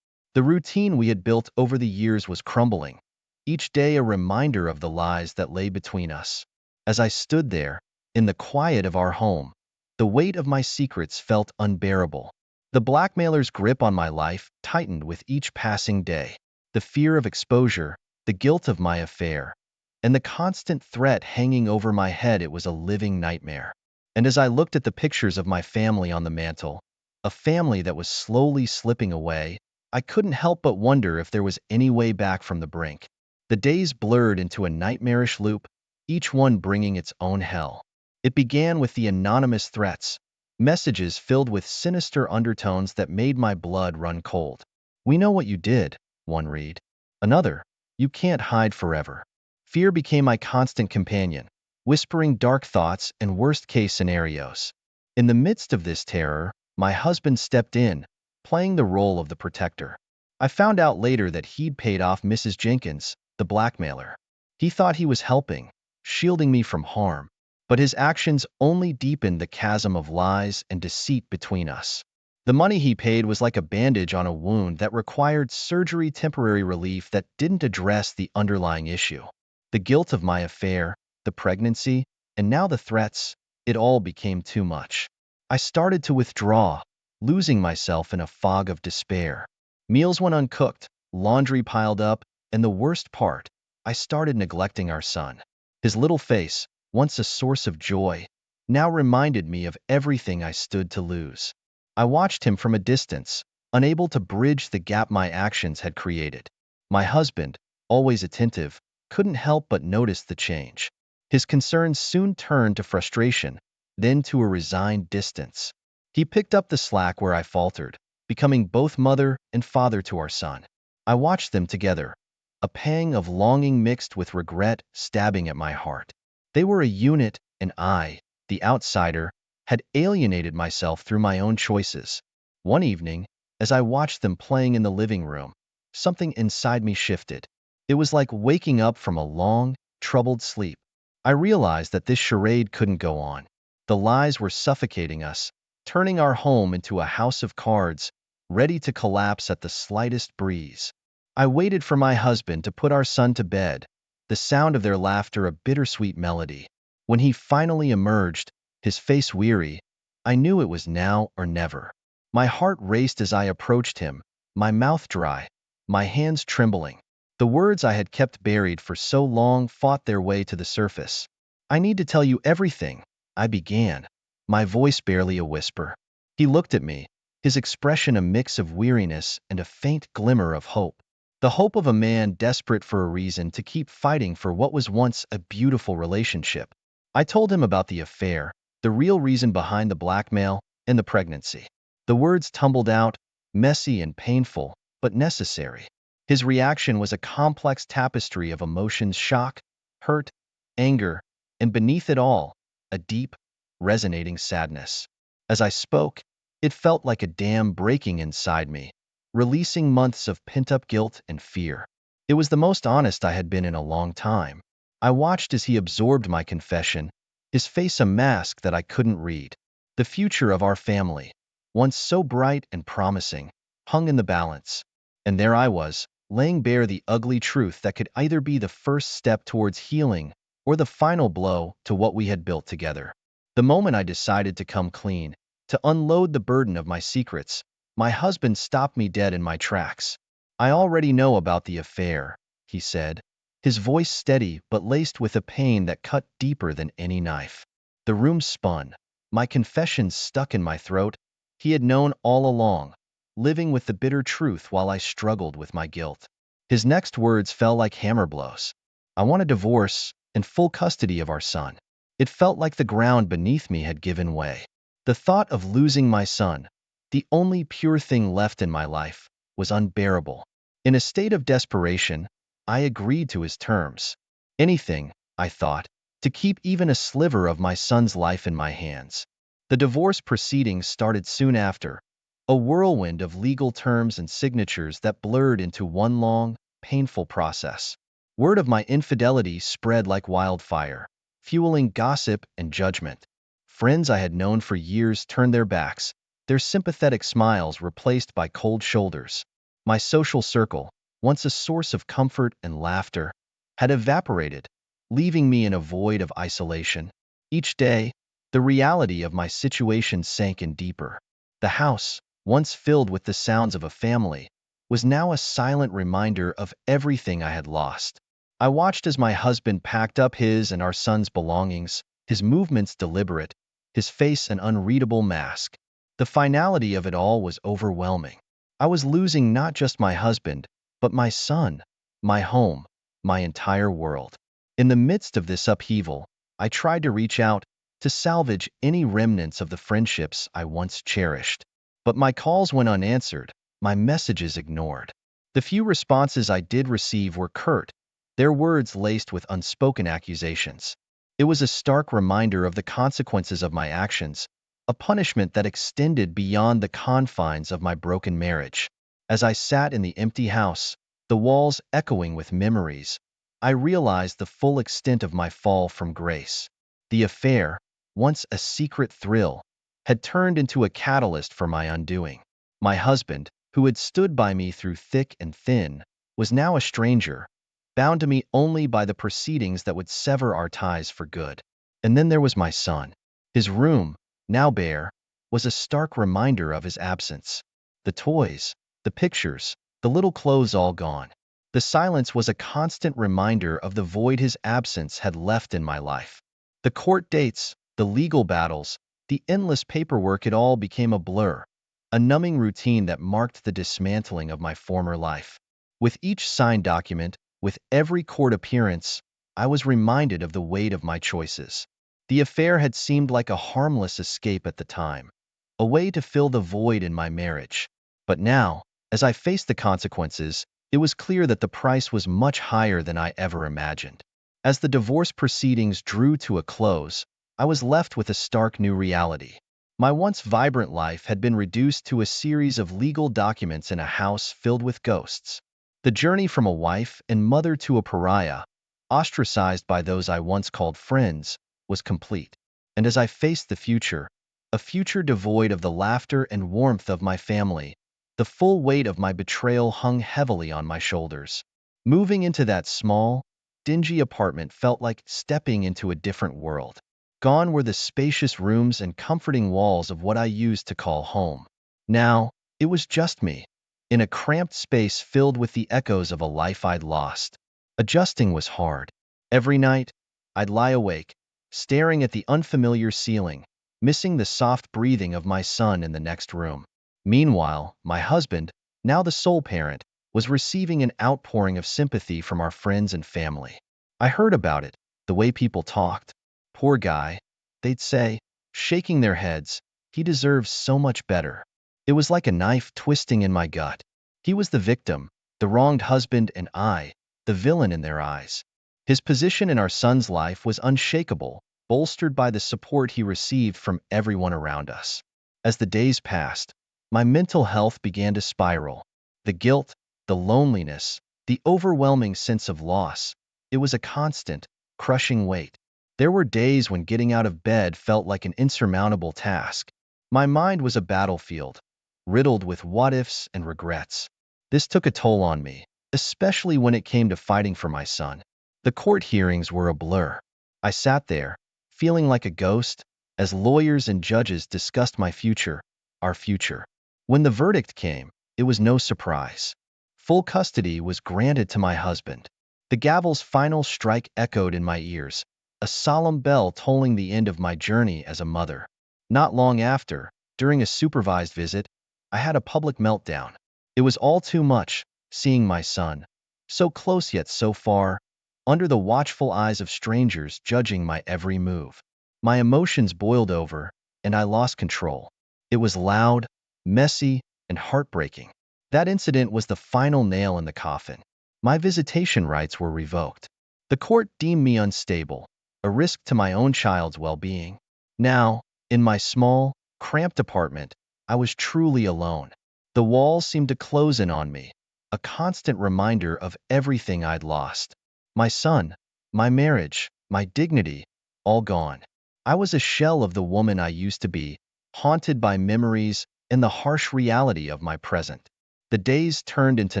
Speaker 1: The routine we had built over the years was crumbling, each day a reminder of the lies that lay between us. As I stood there, in the quiet of our home, the weight of my secrets felt unbearable. The blackmailer's grip on my life tightened with each passing day. The fear of exposure, the guilt of my affair, and the constant threat hanging over my head, it was a living nightmare. And as I looked at the pictures of my family on the mantel, a family that was slowly slipping away, I couldn't help but wonder if there was any way back from the brink. The days blurred into a nightmarish loop, each one bringing its own hell. It began with the anonymous threats, messages filled with sinister undertones that made my blood run cold. "We know what you did," one read. Another, "You can't hide forever." Fear became my constant companion, whispering dark thoughts and worst-case scenarios. In the midst of this terror, my husband stepped in, playing the role of the protector. I found out later that he'd paid off Mrs. Jenkins, the blackmailer. He thought he was helping, shielding me from harm, but his actions only deepened the chasm of lies and deceit between us. The money he paid was like a bandage on a wound that required surgery, temporary relief that didn't address the underlying issue. The guilt of my affair, the pregnancy, and now the threats, it all became too much. I started to withdraw, losing myself in a fog of despair. Meals went uncooked, laundry piled up, and the worst part, I started neglecting our son. His little face, once a source of joy, now reminded me of everything I stood to lose. I watched him from a distance, unable to bridge the gap my actions had created. My husband, always attentive, couldn't help but notice the change. His concerns soon turned to frustration, then to a resigned distance. He picked up the slack where I faltered, becoming both mother and father to our son. I watched them together, a pang of longing mixed with regret stabbing at my heart. They were a unit, and I, the outsider, had alienated myself through my own choices. One evening, as I watched them playing in the living room, something inside me shifted. It was like waking up from a long, troubled sleep. I realized that this charade couldn't go on. The lies were suffocating us, turning our home into a house of cards, ready to collapse at the slightest breeze. I waited for my husband to put our son to bed, the sound of their laughter a bittersweet melody. When he finally emerged, his face weary, I knew it was now or never. My heart raced as I approached him, my mouth dry, my hands trembling. The words I had kept buried for so long fought their way to the surface. "I need to tell you everything," I began, my voice barely a whisper. He looked at me, his expression a mix of weariness and a faint glimmer of hope. The hope of a man desperate for a reason to keep fighting for what was once a beautiful relationship. I told him about the affair, the real reason behind the blackmail, and the pregnancy. The words tumbled out, messy and painful, but necessary. His reaction was a complex tapestry of emotions: shock, hurt, anger, and beneath it all, a deep, resonating sadness. As I spoke, it felt like a dam breaking inside me, releasing months of pent-up guilt and fear. It was the most honest I had been in a long time. I watched as he absorbed my confession, his face a mask that I couldn't read. The future of our family, once so bright and promising, hung in the balance. And there I was, laying bare the ugly truth that could either be the first step towards healing or the final blow to what we had built together. The moment I decided to come clean, to unload the burden of my secrets, my husband stopped me dead in my tracks. "I already know about the affair," he said, his voice steady but laced with a pain that cut deeper than any knife. The room spun, my confessions stuck in my throat. He had known all along, living with the bitter truth while I struggled with my guilt. His next words fell like hammer blows. "I want a divorce and full custody of our son." It felt like the ground beneath me had given way. The thought of losing my son, the only pure thing left in my life, was unbearable. In a state of desperation, I agreed to his terms. Anything, I thought, to keep even a sliver of my son's life in my hands. The divorce proceedings started soon after, a whirlwind of legal terms and signatures that blurred into one long, painful process. Word of my infidelity spread like wildfire, fueling gossip and judgment. Friends I had known for years turned their backs, their sympathetic smiles replaced by cold shoulders. My social circle, once a source of comfort and laughter, had evaporated, leaving me in a void of isolation. Each day, the reality of my situation sank in deeper. The house, once filled with the sounds of a family, was now a silent reminder of everything I had lost. I watched as my husband packed up his and our son's belongings, his movements deliberate, his face an unreadable mask. The finality of it all was overwhelming. I was losing not just my husband, but my son, my home, my entire world. In the midst of this upheaval, I tried to reach out, to salvage any remnants of the friendships I once cherished. But my calls went unanswered, my messages ignored. The few responses I did receive were curt, their words laced with unspoken accusations. It was a stark reminder of the consequences of my actions, a punishment that extended beyond the confines of my broken marriage. As I sat in the empty house, the walls echoing with memories, I realized the full extent of my fall from grace. The affair, once a secret thrill, had turned into a catalyst for my undoing. My husband, who had stood by me through thick and thin, was now a stranger, bound to me only by the proceedings that would sever our ties for good. And then there was my son. His room, now bare, was a stark reminder of his absence. The toys, the pictures, the little clothes all gone. The silence was a constant reminder of the void his absence had left in my life. The court dates, the legal battles, the endless paperwork, it all became a blur, a numbing routine that marked the dismantling of my former life. With each signed document, with every court appearance, I was reminded of the weight of my choices. The affair had seemed like a harmless escape at the time, a way to fill the void in my marriage. But now, as I faced the consequences, it was clear that the price was much higher than I ever imagined. As the divorce proceedings drew to a close, I was left with a stark new reality. My once vibrant life had been reduced to a series of legal documents in a house filled with ghosts. The journey from a wife and mother to a pariah, ostracized by those I once called friends, was complete. And as I faced the future, a future devoid of the laughter and warmth of my family, the full weight of my betrayal hung heavily on my shoulders. Moving into that small, dingy apartment felt like stepping into a different world. Gone were the spacious rooms and comforting walls of what I used to call home. Now, it was just me, in a cramped space filled with the echoes of a life I'd lost. Adjusting was hard. Every night, I'd lie awake, staring at the unfamiliar ceiling, missing the soft breathing of my son in the next room. Meanwhile, my husband, now the sole parent, was receiving an outpouring of sympathy from our friends and family. I heard about it, the way people talked. "Poor guy," they'd say, shaking their heads, "he deserves so much better." It was like a knife twisting in my gut. He was the victim, the wronged husband, and I, the villain in their eyes. His position in our son's life was unshakable, bolstered by the support he received from everyone around us. As the days passed, my mental health began to spiral. The guilt, the loneliness, the overwhelming sense of loss, it was a constant, crushing weight. There were days when getting out of bed felt like an insurmountable task. My mind was a battlefield, riddled with what-ifs and regrets. This took a toll on me, especially when it came to fighting for my son. The court hearings were a blur. I sat there, feeling like a ghost, as lawyers and judges discussed my future, our future. When the verdict came, it was no surprise. Full custody was granted to my husband. The gavel's final strike echoed in my ears, a solemn bell tolling the end of my journey as a mother. Not long after, during a supervised visit, I had a public meltdown. It was all too much, seeing my son, so close yet so far, under the watchful eyes of strangers judging my every move. My emotions boiled over, and I lost control. It was loud, messy, and heartbreaking. That incident was the final nail in the coffin. My visitation rights were revoked. The court deemed me unstable, a risk to my own child's well-being. Now, in my small, cramped apartment, I was truly alone. The walls seemed to close in on me, a constant reminder of everything I'd lost. My son, my marriage, my dignity, all gone. I was a shell of the woman I used to be, haunted by memories and the harsh reality of my present. The days turned into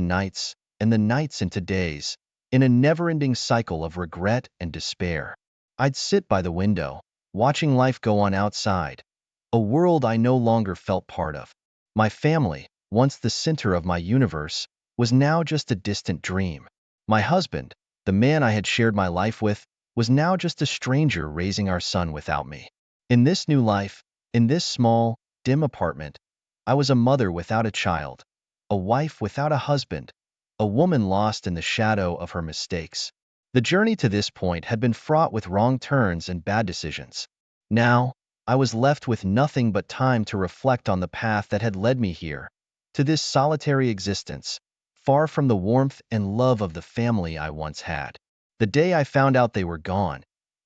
Speaker 1: nights, and the nights into days, in a never-ending cycle of regret and despair. I'd sit by the window, watching life go on outside, a world I no longer felt part of. My family, once the center of my universe, was now just a distant dream. My husband, the man I had shared my life with, was now just a stranger raising our son without me. In this new life, in this small, dim apartment, I was a mother without a child, a wife without a husband, a woman lost in the shadow of her mistakes. The journey to this point had been fraught with wrong turns and bad decisions. Now, I was left with nothing but time to reflect on the path that had led me here, to this solitary existence, far from the warmth and love of the family I once had. The day I found out they were gone,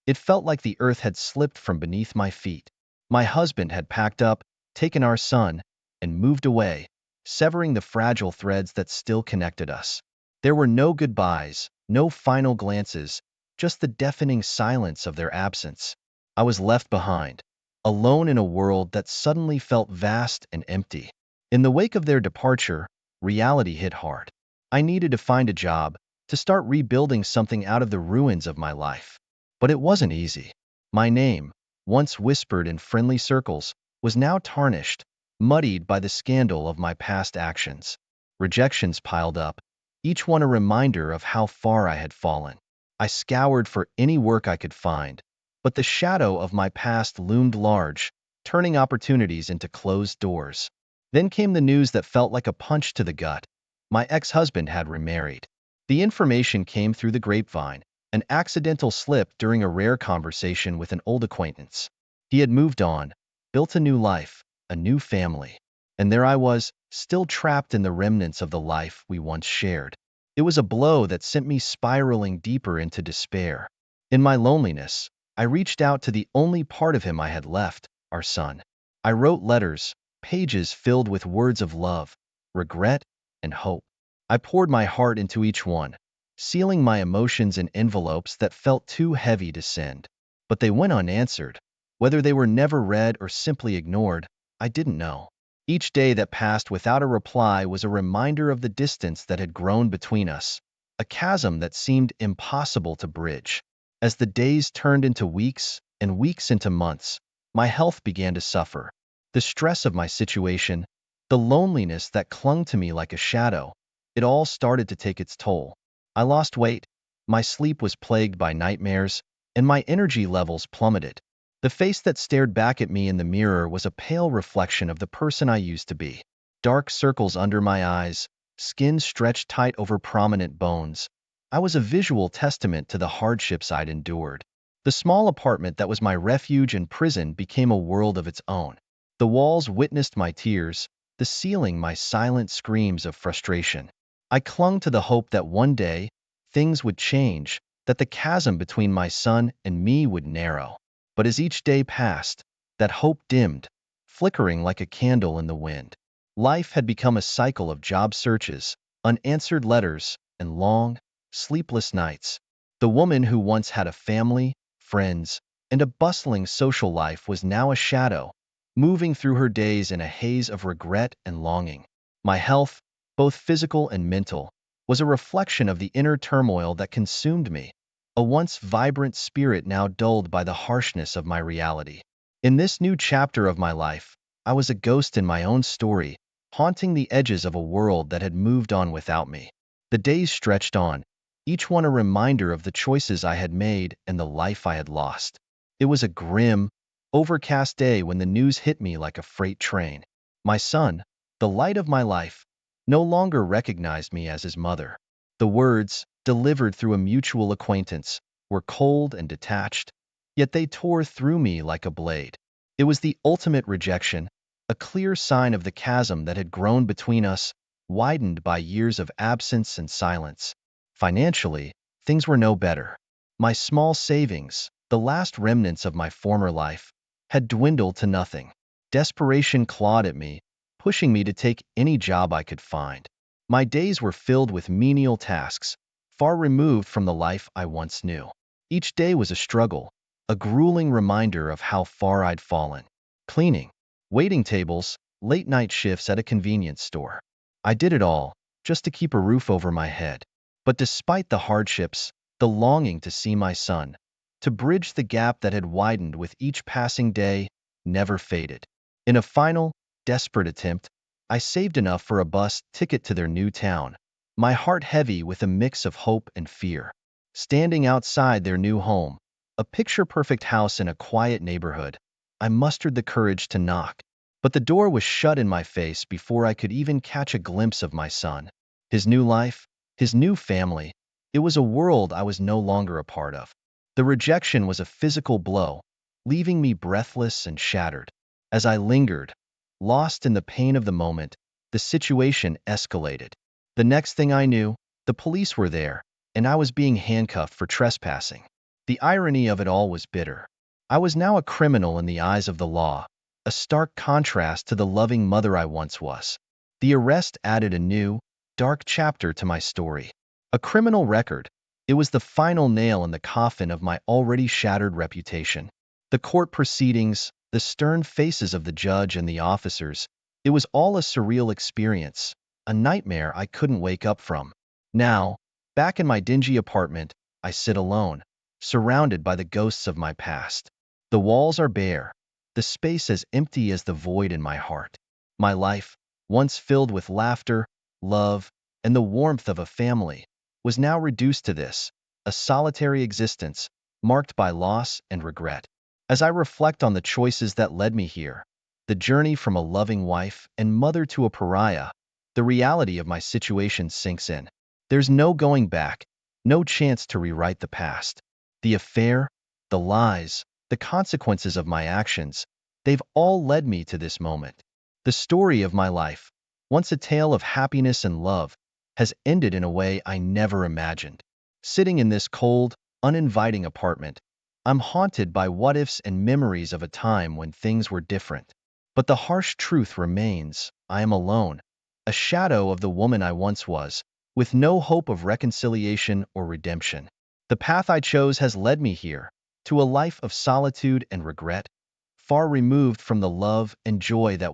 Speaker 1: it felt like the earth had slipped from beneath my feet. My husband had packed up, taken our son, and moved away, severing the fragile threads that still connected us. There were no goodbyes, no final glances, just the deafening silence of their absence. I was left behind, alone in a world that suddenly felt vast and empty. In the wake of their departure, reality hit hard. I needed to find a job, to start rebuilding something out of the ruins of my life. But it wasn't easy. My name, once whispered in friendly circles, was now tarnished, muddied by the scandal of my past actions. Rejections piled up, each one a reminder of how far I had fallen. I scoured for any work I could find, but the shadow of my past loomed large, turning opportunities into closed doors. Then came the news that felt like a punch to the gut. My ex-husband had remarried. The information came through the grapevine, an accidental slip during a rare conversation with an old acquaintance. He had moved on, built a new life, a new family. And there I was, still trapped in the remnants of the life we once shared. It was a blow that sent me spiraling deeper into despair. In my loneliness, I reached out to the only part of him I had left, our son. I wrote letters, pages filled with words of love, regret, and hope. I poured my heart into each one, sealing my emotions in envelopes that felt too heavy to send. But they went unanswered. Whether they were never read or simply ignored, I didn't know. Each day that passed without a reply was a reminder of the distance that had grown between us, a chasm that seemed impossible to bridge. As the days turned into weeks and weeks into months, my health began to suffer. The stress of my situation, the loneliness that clung to me like a shadow, it all started to take its toll. I lost weight, my sleep was plagued by nightmares, and my energy levels plummeted. The face that stared back at me in the mirror was a pale reflection of the person I used to be. Dark circles under my eyes, skin stretched tight over prominent bones. I was a visual testament to the hardships I'd endured. The small apartment that was my refuge and prison became a world of its own. The walls witnessed my tears, the ceiling my silent screams of frustration. I clung to the hope that one day things would change, that the chasm between my son and me would narrow. But as each day passed, that hope dimmed, flickering like a candle in the wind. Life had become a cycle of job searches, unanswered letters, and long, sleepless nights. The woman who once had a family, friends, and a bustling social life was now a shadow, moving through her days in a haze of regret and longing. My health, both physical and mental, was a reflection of the inner turmoil that consumed me, a once vibrant spirit now dulled by the harshness of my reality. In this new chapter of my life, I was a ghost in my own story, haunting the edges of a world that had moved on without me. The days stretched on, each one a reminder of the choices I had made and the life I had lost. It was a grim, overcast day when the news hit me like a freight train. My son, the light of my life, no longer recognized me as his mother. The words, delivered through a mutual acquaintance, were cold and detached, yet they tore through me like a blade. It was the ultimate rejection, a clear sign of the chasm that had grown between us, widened by years of absence and silence. Financially, things were no better. My small savings, the last remnants of my former life, had dwindled to nothing. Desperation clawed at me, pushing me to take any job I could find. My days were filled with menial tasks, far removed from the life I once knew. Each day was a struggle, a grueling reminder of how far I'd fallen. Cleaning, waiting tables, late-night shifts at a convenience store. I did it all, just to keep a roof over my head. But despite the hardships, the longing to see my son, to bridge the gap that had widened with each passing day, never faded. In a final, desperate attempt, I saved enough for a bus ticket to their new town, my heart heavy with a mix of hope and fear. Standing outside their new home, a picture-perfect house in a quiet neighborhood, I mustered the courage to knock. But the door was shut in my face before I could even catch a glimpse of my son. His new life, his new family, it was a world I was no longer a part of. The rejection was a physical blow, leaving me breathless and shattered. As I lingered, lost in the pain of the moment, the situation escalated. The next thing I knew, the police were there, and I was being handcuffed for trespassing. The irony of it all was bitter. I was now a criminal in the eyes of the law, a stark contrast to the loving mother I once was. The arrest added a new, dark chapter to my story. A criminal record. It was the final nail in the coffin of my already shattered reputation. The court proceedings, the stern faces of the judge and the officers, it was all a surreal experience, a nightmare I couldn't wake up from. Now, back in my dingy apartment, I sit alone, surrounded by the ghosts of my past. The walls are bare, the space as empty as the void in my heart. My life, once filled with laughter, love, and the warmth of a family, was now reduced to this, a solitary existence, marked by loss and regret. As I reflect on the choices that led me here, the journey from a loving wife and mother to a pariah, the reality of my situation sinks in. There's no going back, no chance to rewrite the past. The affair, the lies, the consequences of my actions, they've all led me to this moment. The story of my life, once a tale of happiness and love, has ended in a way I never imagined. Sitting in this cold, uninviting apartment, I'm haunted by what-ifs and memories of a time when things were different. But the harsh truth remains, I am alone, a shadow of the woman I once was, with no hope of reconciliation or redemption. The path I chose has led me here, to a life of solitude and regret, far removed from the love and joy that